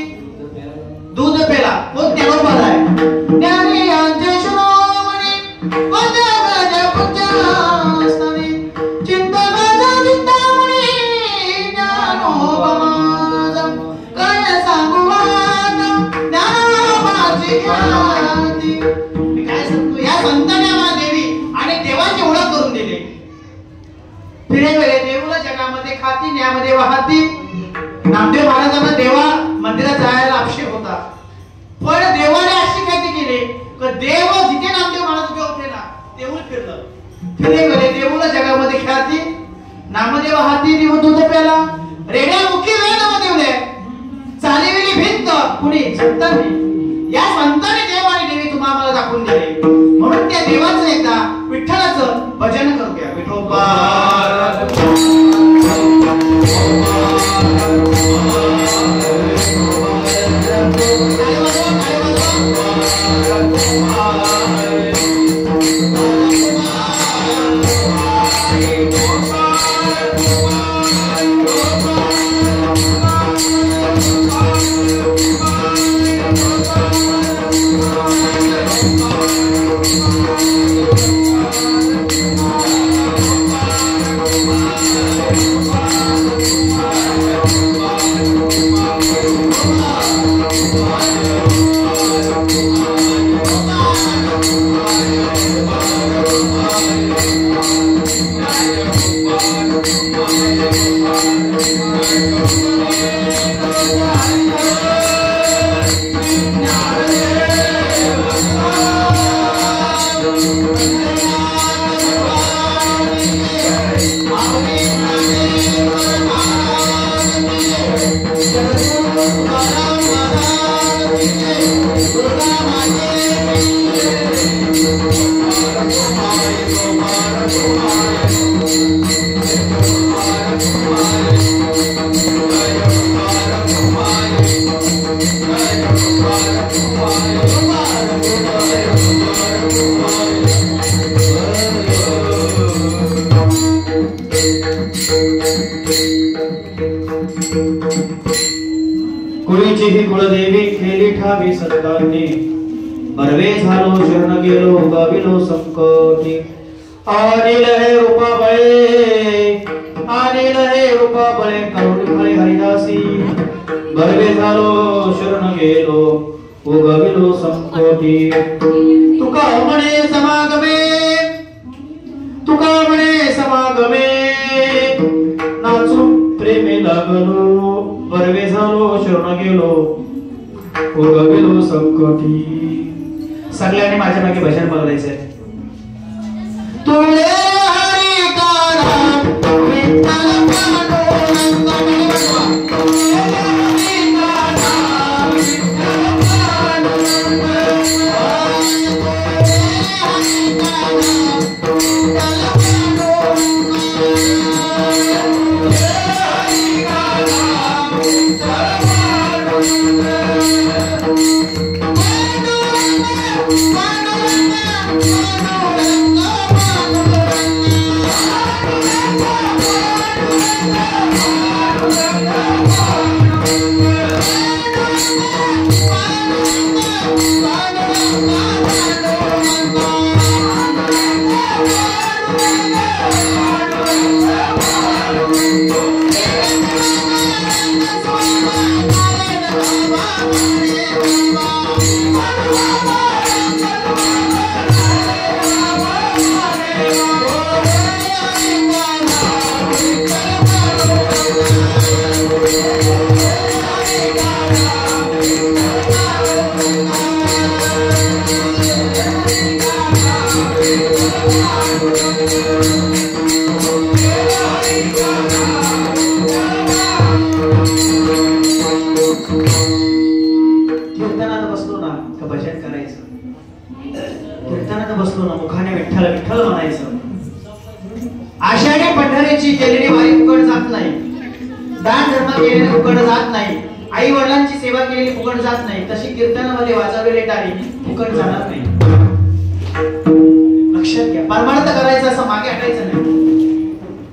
दूध पेला. कोण त्याबरोबर आहे? ज्ञानी यांचे शिरोमणी वंदे पूज्यस्थानी चिंतनाचा चिंतामणी ज्ञानोबा माझा काय सांगू आता ज्ञानोबाची ख्याती. मी काय सांगतो, या संतांनी आम्हाला देवी आणि देवाची ओळख करून दिली. फिरे वेळे देऊळ जगामध्ये ख्याती, नामदेवा हाती. नामदेव महाराजांना देवा मंदिरात जायला आक्षेप होता, पण देवाने अशी ख्याती केली की देव जिथे नामदेव महाराज उभे होते ना देऊळ फिरलं. फिरे वेळे देऊळ जगामध्ये ख्याती, नामदेव हाती निव दूध प्याला. रेड्या मुखी वेळ नामदेवले चालीविली भिंत कुणी संतांनी. या संतांनी देव आणि देवी तुम्हाला दाखवून दिले. म्हणून त्या देवाचं एकदा विठ्ठलाचं भजन करूया. विठोबा कुळीची ही कुळदेवी केली ठावी सत्कार्णी. बरवे झालो शरण गेलो गाविलो संकटी. अनिल हे रूपा बळे, अनिल हे रूपा बळे करुणी फळे हरिदासी. बरवे झालो शरण गेलो गाविलो संकटी. तुका म्हणे समागमे, तुका म्हणे समागमे नाचून प्रेमे लागलो. बरवे झालो शरण गेलो गाविलो संकटी. सगळ्यांनी माझ्या मागे भजन बघायचंय. तुळे हरी कारा विठ्ठल कीर्तनात बसलो ना का भजन करायचं. कीर्तनात बसलो ना मुखाने विठ्ठल विठ्ठल म्हणायचं. आषाढी पंढरीची केलेली वारी फुकट जात नाही. दान धर्म केलेले फुकट जात नाही. आई वडिलांची सेवा केलेली फुकट जात नाही. तशी कीर्तनामध्ये वाजवलेली टाळी फुकट जाणार नाही. लक्षात घ्या. परमार्थ करायचं असं मागे हटायचं नाही.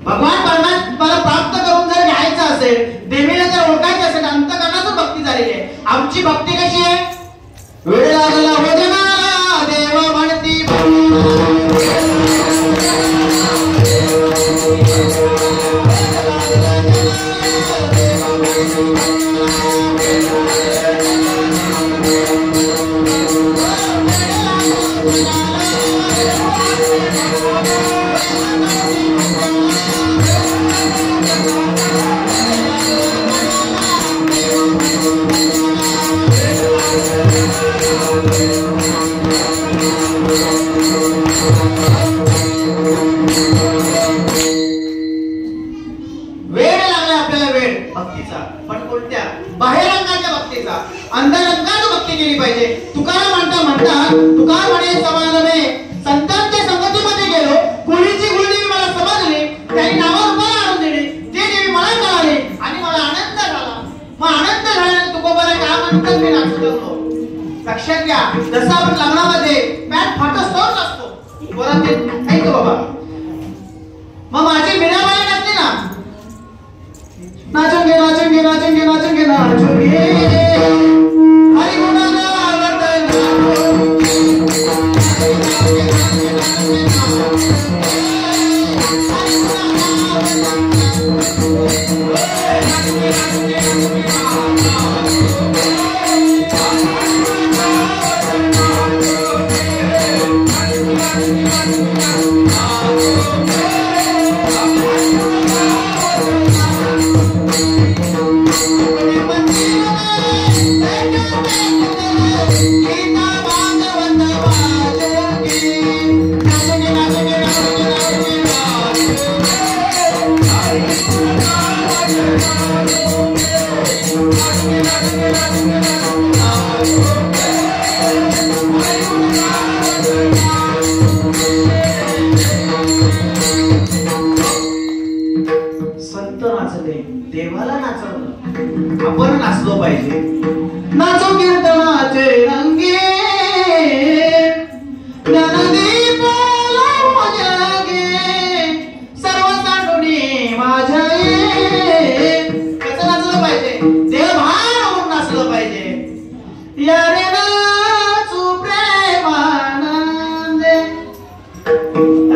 भगवान परमात्म्याला प्राप्त करून जर घ्यायचं असेल, देवीला जर ओळखायचं असेल, अंतःकरणातून भक्ती झालेली आहे. आमची भक्ती कशी आहे? वेळ लागला भजनाला देव म्हणती अंतरंगात भक्ती केली पाहिजे. तुकाराम म्हणतात तुकार म्हणे समानमे संतांच्या संगतीमध्ये गेलो, गुळीची गुळी मला समजली, त्यांनी नावावर मला आणून दिली, ते देवी मला कळाली आणि मला आनंद झाला. मग आनंद झाल्याने तुकोबाला काय म्हणतात मी नाचू लागलो. लक्षात घ्या, जसं आपण लग्नामध्ये पॅन्ट फाटत तोच असतो, परत ते ऐक बाबा. मग माझी मीराबाई नसते ना, नाचून घे नाचून घे नाचून घे नाचून घे नाचून घे संत नाचले, देवाला नाचवलं, आपण नाचलो पाहिजे. नाचो कीर्तनाचे रंगे ज्ञानदीप लावो जगे, सर्व सांडुनी माझ्या कसं नाचलं पाहिजे? देवभान होऊन नाचलं पाहिजे. यारे नाचू प्रेमानंदे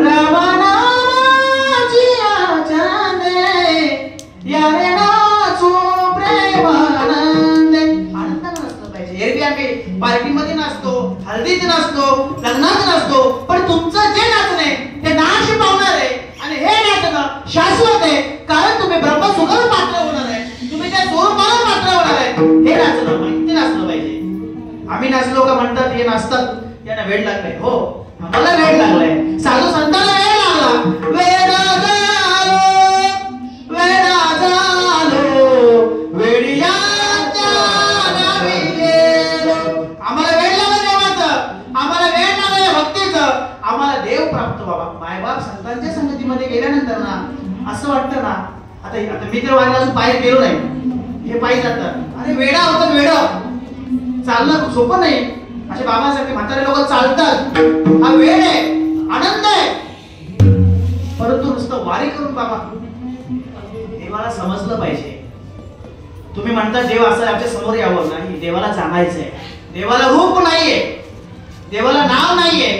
रामानामाची आचंदे, यारे नाचू प्रेमानंदे. आनंदाने नाचलं पाहिजे. एरवी आम्ही पार्टीमध्ये नाचतो, हळदीत नाचतो, लग्नात नाचतो, पण तुमचं जे नाचणं आहे ते नाश पावणार आहे आणि हे नाचणं शाश्वत आहे, कारण तुम्ही ब्रह्मसुगर पात्र होणार आहे, तुम्ही त्या स्वरूपाला पात्र होणार आहे. हे नाचणं माहिती नाचलं पाहिजे. आम्ही नाचलो का म्हणतात हे नाचतात यांना वेळ लागलाय. हो, आम्हाला वेळ लागलाय, साधू संतांना वेळ लागला. वेळ झालो वेडियाच्या नावी गेलो. आम्हाला वेळ लागला देवाचं, आम्हाला वेळ लागला भक्तीचं, आम्हाला देव प्राप्त व्हावा. मायबाप संतांच्या संगतीमध्ये गेल्यानंतर ना असं वाटतं ना, आता मी तर वायला अजून पायी गेलो नाही, हे पायी जातात. अरे वेडा होतात, वेडा चालणं सोपं नाही. असे बाबासारखे म्हातारे लोक चालतात, हा वेळ आहे, आनंद आहे, परंतु नुसतं वारी करून बाबा देवाला समजलं पाहिजे. तुम्ही म्हणता देव असं आमच्या समोर यावं, नाही, देवाला जाणायचंय. देवाला रूप नाहीये, देवाला नाव नाहीये,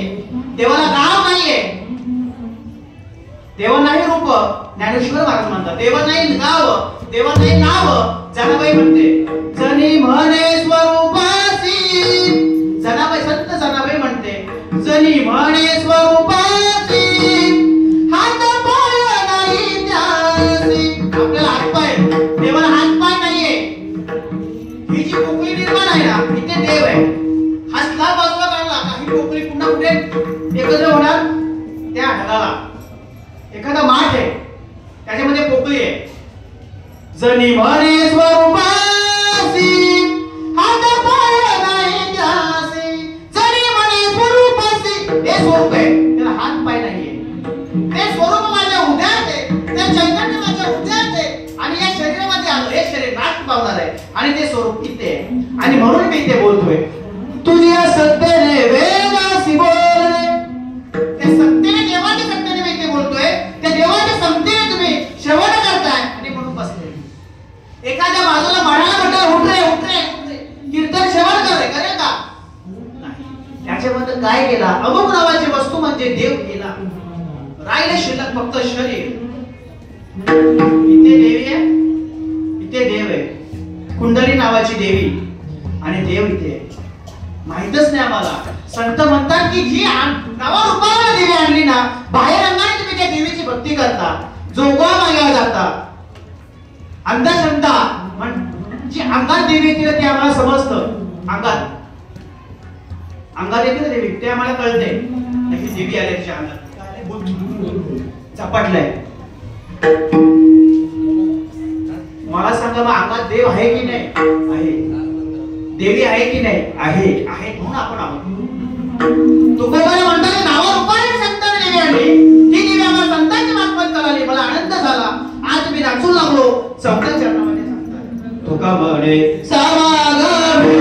देवाला गाव नाहीये, देवा नाही रूप. ज्ञानेश्वर महाराज म्हणतात देवा नाही गाव, देवा नाही नाव. जनाबाई म्हणते जनी म्हणे स्वरूपासी, जनाबाई संत जनाबाई म्हणते जनी म्हणे स्वरूपासी, हात पाय नाही त्यासी. आपल्याला हात पाय, देवाला हात पाय नाहीये. ही जी पोकळी निर्माण आहे ना, इथे देव आहे. हातला बाजूला काढला का ही पोकळी पुन्हा कुठे एकत्र होणार? त्या ढगाला एखादा माठ आहे, त्याच्यामध्ये पोकळी आहे. जनी म्हणे स्वरूपासी, हात पाय नाही त्यासी. जनी म्हणे स्वरूपासी, हे स्वरूप आहे, त्याला हात पाय नाहीये. ते स्वरूप माझ्या हृदयात आहे, ते चैतन्य माझ्या हृदयात आहे आणि या शरीरामध्ये आलो. हे शरीर नाश पावणार आहे आणि ते स्वरूप इथे आहे. आणि म्हणून मी इथे बोलतोय, तुझ्या सत्तेने वेगासी बोलणे. त्या सत्तेने, देवाच्या सत्तेने मी इथे बोलतोय, त्या देवाच्या सत्तेने तुम्ही ते देव गेला, राहिले शिल्लक फक्त शरीर. इथे देवी आहे, इथे देव आहे, कुंडली नावाची देवी, आणि देव इथे माहितच नाही आम्हाला. संत म्हणतात की जी नवा रूपाला देवी आणली ना, बाहेर अंगाने तुम्ही त्या देवीची भक्ती करता, जोगवा मागायला जाता, अंधश्रद्धा जी अंगात देवी येते ते आम्हाला समजतं. अंगात येते ना देवी ते आम्हाला कळते. ही देवी आल्याच्या अंगात झपाटलंय. मला सांगा मग अंगात देव आहे की नाही? आहे. देवी आहे की नाही? आहे. आहे म्हणून आपण आहोत. तुकोबाने म्हणतात नावा रूपाने संतांनी देवी आणली, ती देवी आम्हाला संतांची मार्फत कळाली. मला आनंद झाला. आज मी नाचू लागलो. चौथ्या चरणामध्ये सांगतात तुका म्हणे समागमे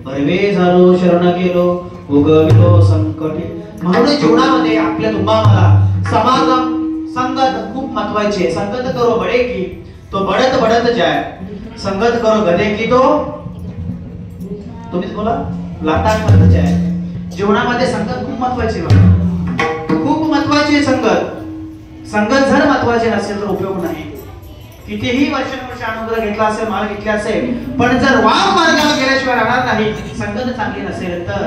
भरवे झालो शरण गेलो उगविलो संकटे. म्हणून जीवनामध्ये आपल्या तुम्हाला समागम संगत खूप महत्वाचे. संगत करो बडे की तो बढत बढत जाय, संगत करो गधे की तो तुम्हीच बोला लाटा करत जाय. जीवनामध्ये संगत खूप महत्वाची खूप महत्वाची. संगत जर महत्वाचे नसेल तर उपयोग नाही. कितीही वर्षानुवर्ष अनुग्रह घेतला असेल, माल घेतले असेल, पण जर वाम मार्गाला गेल्याशिवाय राहणार नाही, संगत चांगली नसेल तर.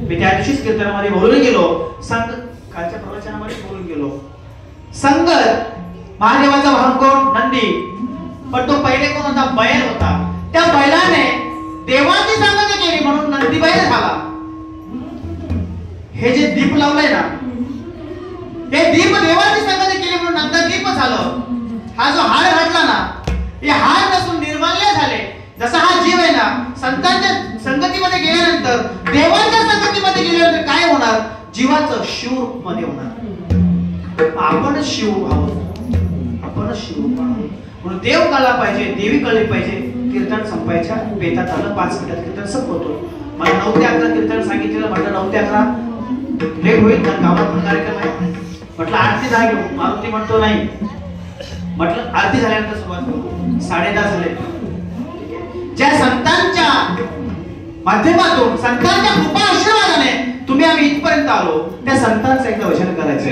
मी त्या दिवशीच कीर्तनामध्ये बोलून गेलो, कालच्या प्रवचनामध्ये बोलून गेलो. संगत महादेवाचा वाहन कोण? नंदी. पण तो पहिले कोण होता? बैल होता. त्या बैलाने देवाची संगत केली म्हणून नंदी बैल झाला. हे जे दीप लावलंय ना, हे दीप देवाची संगत केली म्हणून नंतर दीप झालं. हा जो हार घातला ना, हे हार नसून निर्माल्य झाले. जसा हा जीव आहे ना, संतांच्या संगतीमध्ये गेल्यानंतर, देवाच्या संगतीमध्ये गेल्यानंतर काय होणार? जीवाचं शिव मध्ये होणार. आपण शिव आहोत, आपण शिव आहोत. म्हणून देव कळला पाहिजे, देवी कळली पाहिजे. कीर्तन संपायच्या बेतात आलं. 5 मिनिटात कीर्तन संपवतो. मला 9 ते 11 कीर्तन सांगितलेलं. म्हटलं 9 ते 11 लेट होईल कारण गावात कार्यक्रम आहे. म्हटलं आरती झाली. मारुती म्हणतो नाही. म्हटलं आरती झाल्यानंतर सुरुवात करू. 10:30 झाले. ज्या संतांच्या माध्यमातून, संतांच्या कृपा आशीर्वादाने तुम्ही आम्ही इथपर्यंत आलो, त्या संतांचं एकदा वचन करायचं.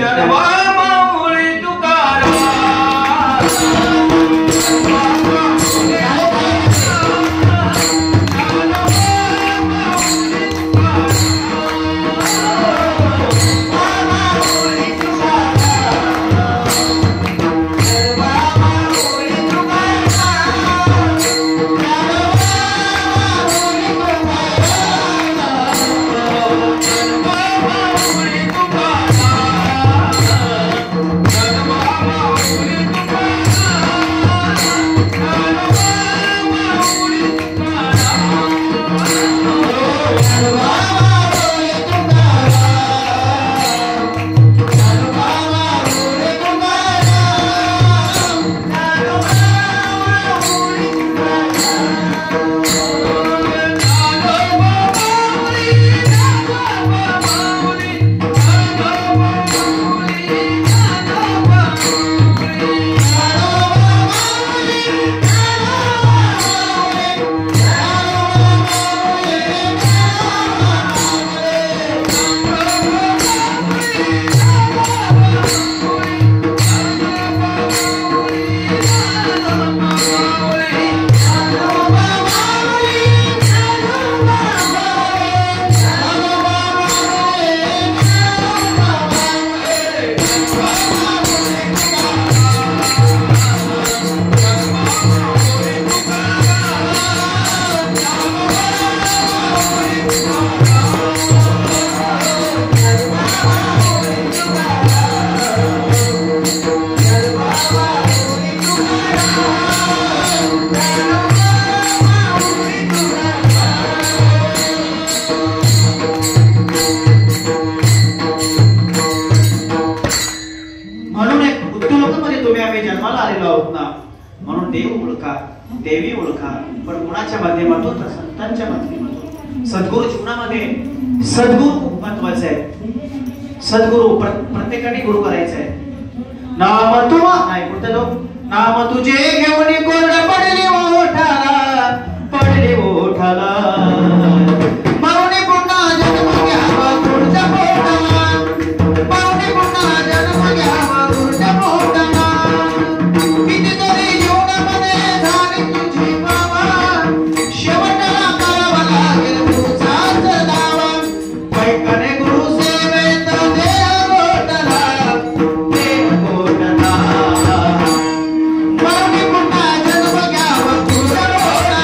देवी ओळखा, पण कोणाच्या माध्यमातून? संतांच्या माध्यमातून. सद्गुरु जीवनामध्ये सद्गुरु खूप महत्वाचे आहे. सद्गुरु प्रत्येकाने गुरु करायचा आहे. नाम तुम नाही कोणतं लोक नाम तुझे घेऊन कोरड पडली ओठाला, पडली ओठाला. माऊली पुन्हा जन्म घ्यावा गुरुच्या पोटाला, माऊली पुन्हा जन्म घ्यावा गुरुच्या पोटाला. कितीतरी जीवनामध्ये झाली तुझी बाबा, शेवटला करावा लागेल गुरुचाच दावा. पैकाने गुरु सेवेत देव गोठला, देव गोठला. माऊली पुन्हा जन्म घ्यावा गुरुच्या पोटाला,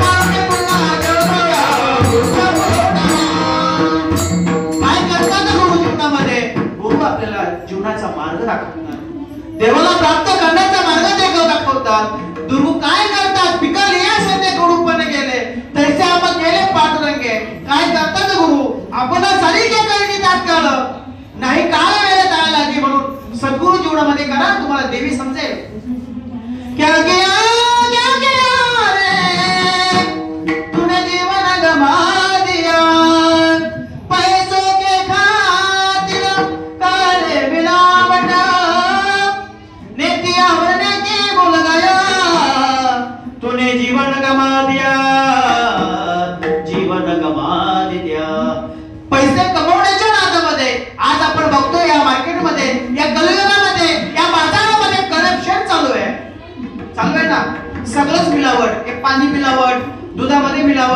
माऊली पुन्हा जन्म घ्यावा गुरुच्या पोटाला. काय करतात गुरु जीवनामध्ये? गुरु आपल्याला जीवनाचा मार्ग दाखवतात, देवाला प्राप्त करण्याचा मार्ग ते दाखवतात. गुरु काय करतात? पिकल या ते गुरुपणे गेले तैसे आपण गेले पांडुरंगे. काय करतात गुरु? आपण सारी जे करणी तात्काळ नाही काळ वेळेत आला लागे. म्हणून सद्गुरु जीवनामध्ये करा, तुम्हाला देवी समजेल. क्या किया रे तूने जीवन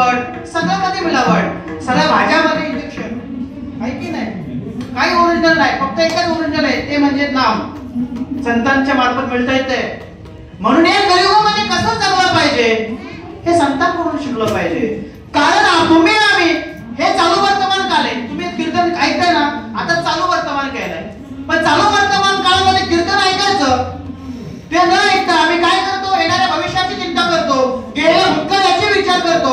मिलावट, सगळ्यामध्ये मिलावट, सगळ्या भाज्यामध्ये इंजेक्शन आहे की नाही? काही ओरिजिनल नाही, फक्त एकच ओरिजिनल आहे, ते म्हणजे नाम संतांच्या मार्फत मिळता येते. म्हणून या कलियुगामध्ये कसं जगलं पाहिजे हे संतांकडून शिकलं पाहिजे. कारण तुम्ही आम्ही हे चालू वर्तमान काल आहे. तुम्ही कीर्तन ऐकताय ना, आता चालू वर्तमान केलंय, पण चालू वर्तमान काळामध्ये कीर्तन ऐकायचं ते न ऐकता आम्ही काय करतो, येणाऱ्या भविष्याची चिंता करतो, गेलेल्या भूतकाळाचे विचार करतो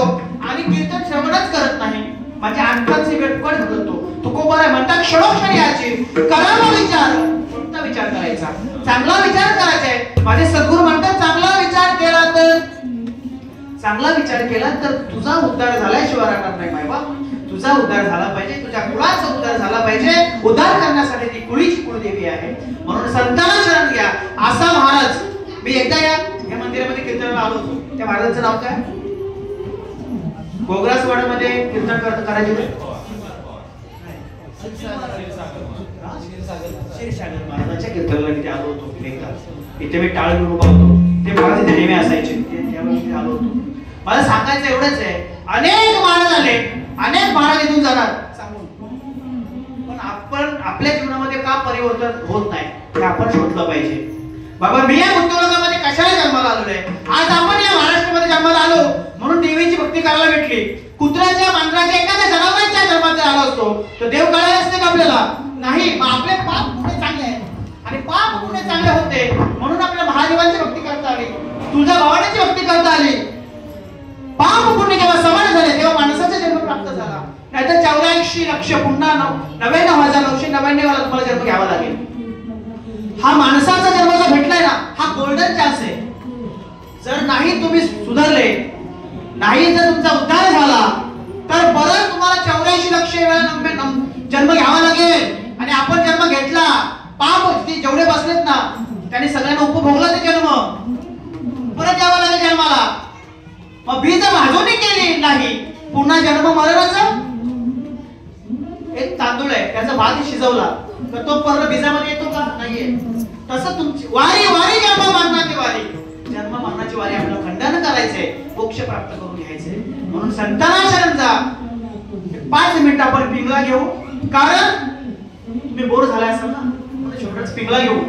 आणि कीर्तन श्रवणच करत नाही. म्हणजे अंताची वेटपण करतो. तुकोबा म्हणतात क्षणोक्षणी याची करावा विचार. कोणता विचार करायचा? चांगला विचार करायचा आहे. माझे सद्गुरू म्हणतात चांगला विचार केला तर तुझा उद्धार झाल्याशिवाय राहणार नाही. मायबा तुझा उद्धार झाला पाहिजे, तुझ्या कुळाचा उद्धार झाला पाहिजे. उद्धार करण्यासाठी ती कुळीची कुळदेवी आहे. म्हणून संतांना शरण घ्या. आसा महाराज, मी एकदा या मंदिरामध्ये कीर्तनाला आलो होतो. त्या महाराजांचं नाव काय? गोग्रासवाड्यामध्ये कीर्तन करायचे क्षीरसागर महाराजांच्या कीर्तनाला तिथे आलो होतो. एकदा इथे मी टाळ घेऊन उभा होतो. ते महाराज इथे नेहमी असायचे, त्यावेळी इथे आलो होतो. मला सांगायचं एवढंच आहे, अनेक महाराज आले, अनेक महाराज इथून जाणार सांगून, पण आपण आपल्या जीवनामध्ये का परिवर्तन होत नाही हे आपण शोधलं पाहिजे. बाबा मी या गुंतवणुकामध्ये कशाला जन्माला आलो आहे? आज आपण या महाराष्ट्रामध्ये जन्माला आलो म्हणून देवीची भक्ती करायला भेटली. कुत्र्याच्या, मांजराच्या, एखाद्या जनावरांच्या जन्मात जर आलो असतो तर देव कळाले असते का आपल्याला? नाही. मग आपले पाप पुढे चांगले आहेत आणि पाप पुढे चांगले होते म्हणून आपल्या महादेवांची भक्ती करता आली, तुझ्या भावाची भक्ती करता आली. पाप पुण्य जेव्हा समान झाले तेव्हा माणसाचा जन्म प्राप्त झाला. नाहीतर 84 लक्ष पुन्हा 99,999 वाला तुम्हाला जन्म घ्यावा लागेल. हा माणसाचा जन्म जो भेटलाय ना, हा गोल्डन चान्स आहे. जर नाही तुम्ही सुधारले, नाही जर तुमचा उद्धार झाला तर परत तुम्हाला 84 लक्ष वेळा जन्म घ्यावा लागेल. आणि आपण जन्म घेतला, पाप जेवढे बसलेत ना त्यांनी सगळ्यांना उपभोगला ते जन्म, परत यावं लागेल जन्माला. मग बीज भाजूनी केली नाही, पुन्हा जन्म मरणाचा. एक तांदूळ आहे, त्याचा भात शिजवला तर तो परत बीजामध्ये येतो का? नाहीये. तसं तुमची वारी वारी जन्म मरणाची वारी, जन्म मरणाची वारी आपल्याला खंडन करायचंय, मोक्ष प्राप्त करून घ्यायचंय. म्हणून संतांना शरण जा. 5 मिनिटं आपण पिंगला घेऊ, कारण तुम्ही बोर झाला असाल ना, म्हणून छोटाच पिंगला घेऊ.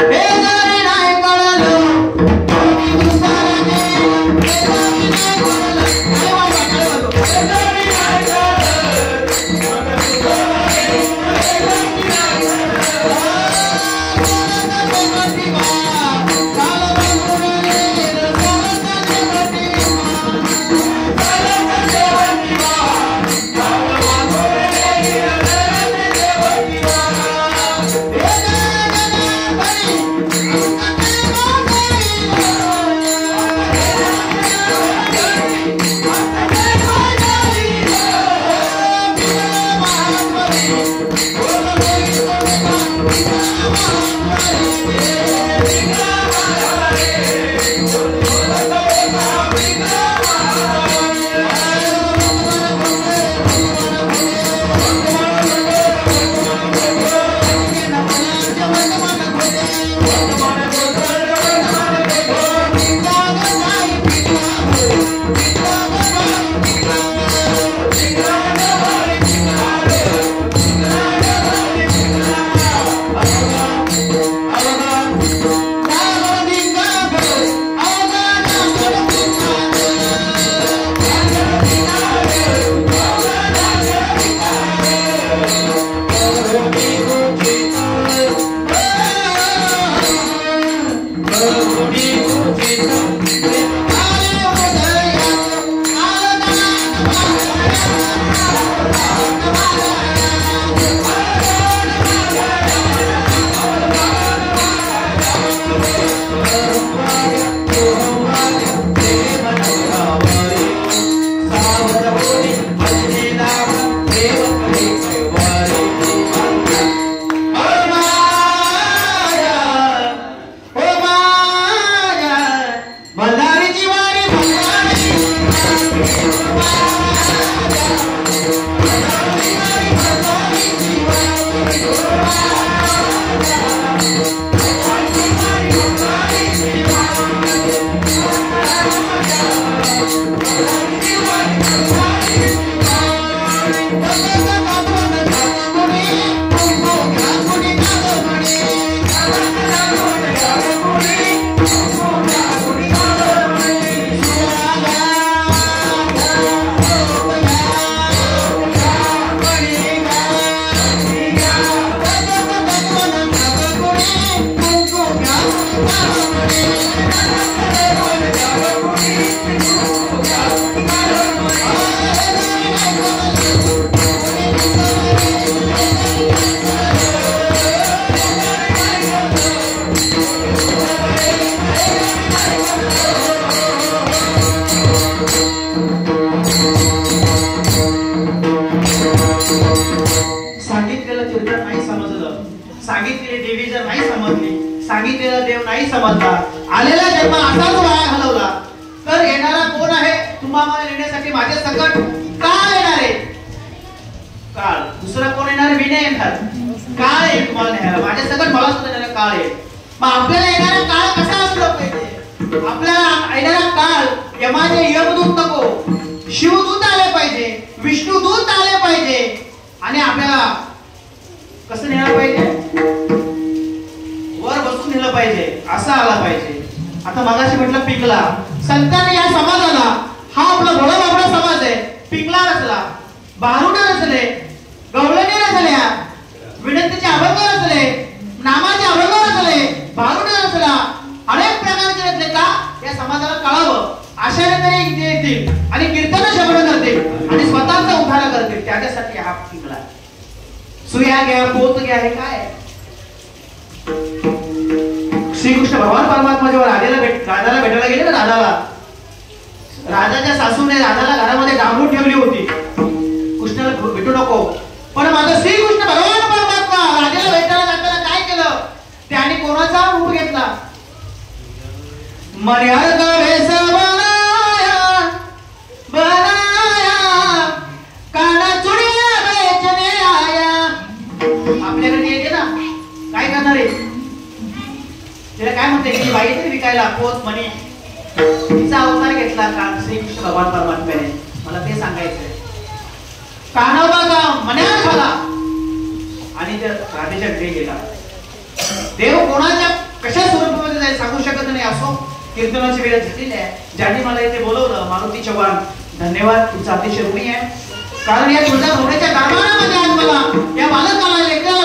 हे जरी नाही कळलं Thank you. सांगितलेली देवी जर नाही समजली, सांगितलेला देव नाही समजला, आलेला जन्म असाच वाया घालवला, तर येणारा कोण आहे तुम्हाला नेण्यासाठी माझे सकट? काळ येणार आहे. काळ, दुसरा कोण येणार? मी नाही येणार. काळ आहे तुम्हाला न्यायला, माझे सकट मला सुद्धा येणारा काळ आहे. मग आपल्याला येणारा काळ कसा असला पाहिजे? आपल्याला येणारा काळ यमाचे यमदूत नको, शिवदूत आले पाहिजे, विष्णुदूत आले पाहिजे. आणि आपल्याला कसं नेलं पाहिजे? वर बसून नेलं पाहिजे, असा आला पाहिजे. आता मगाशी म्हटलं पिंगला. संतांनी या समाजाला, हा आपला भोळा बाबडा समाज आहे, पिंगला रचला, बारुड रचले, गवळणी रचल्या, विनंतीचे अभंग रचले, नामाचे अभंग रचले, बारुड रचला, अनेक प्रकारचे रचले. का? या समाजाला कळावं, आशाने तरी इथे येतील आणि कीर्तन शब्द करतील आणि स्वतःचा उद्धार करतील. त्याच्यासाठी हा पिंगला. सुया घ्या, पोत घ्या, हे काय? श्रीकृष्ण भगवान परमात्मा जेव्हा राजाला भेटायला गेले ना, राजाच्या सासूने राजाला घरामध्ये डांबून ठेवली होती, कृष्णाला भेटू नको. पण माझा श्रीकृष्ण भगवान परमात्मा राजाला भेटायला जाताना काय केलं? त्याने कोणाचा रूप घेतला? मर्याद वेस बनाया बनाया, काना चुडिया बेचने आया. आपल्याकडे येते ना, काय करणार आहे? तिला काय म्हणते की बाई तरी विकायला पोत म्हणे. तिचा अवतार घेतला का श्रीकृष्ण भगवान परमात्म्याने? मला ते सांगायचंय. कानोबाचा मन्यान झाला आणि त्या राधेच्या घरी गेला. देव कोणाच्या कशा स्वरूपामध्ये जाईल सांगू शकत नाही. असो, कीर्तनाची वेळ झालेली आहे. ज्यांनी मला इथे बोलवलं, मारुती चव्हाण, धन्यवाद, तुमचा अतिशय ऋणी आहे. कारण या तुळजा भोवण्याच्या दरबारामध्ये आज मला या बालकाला लेकराला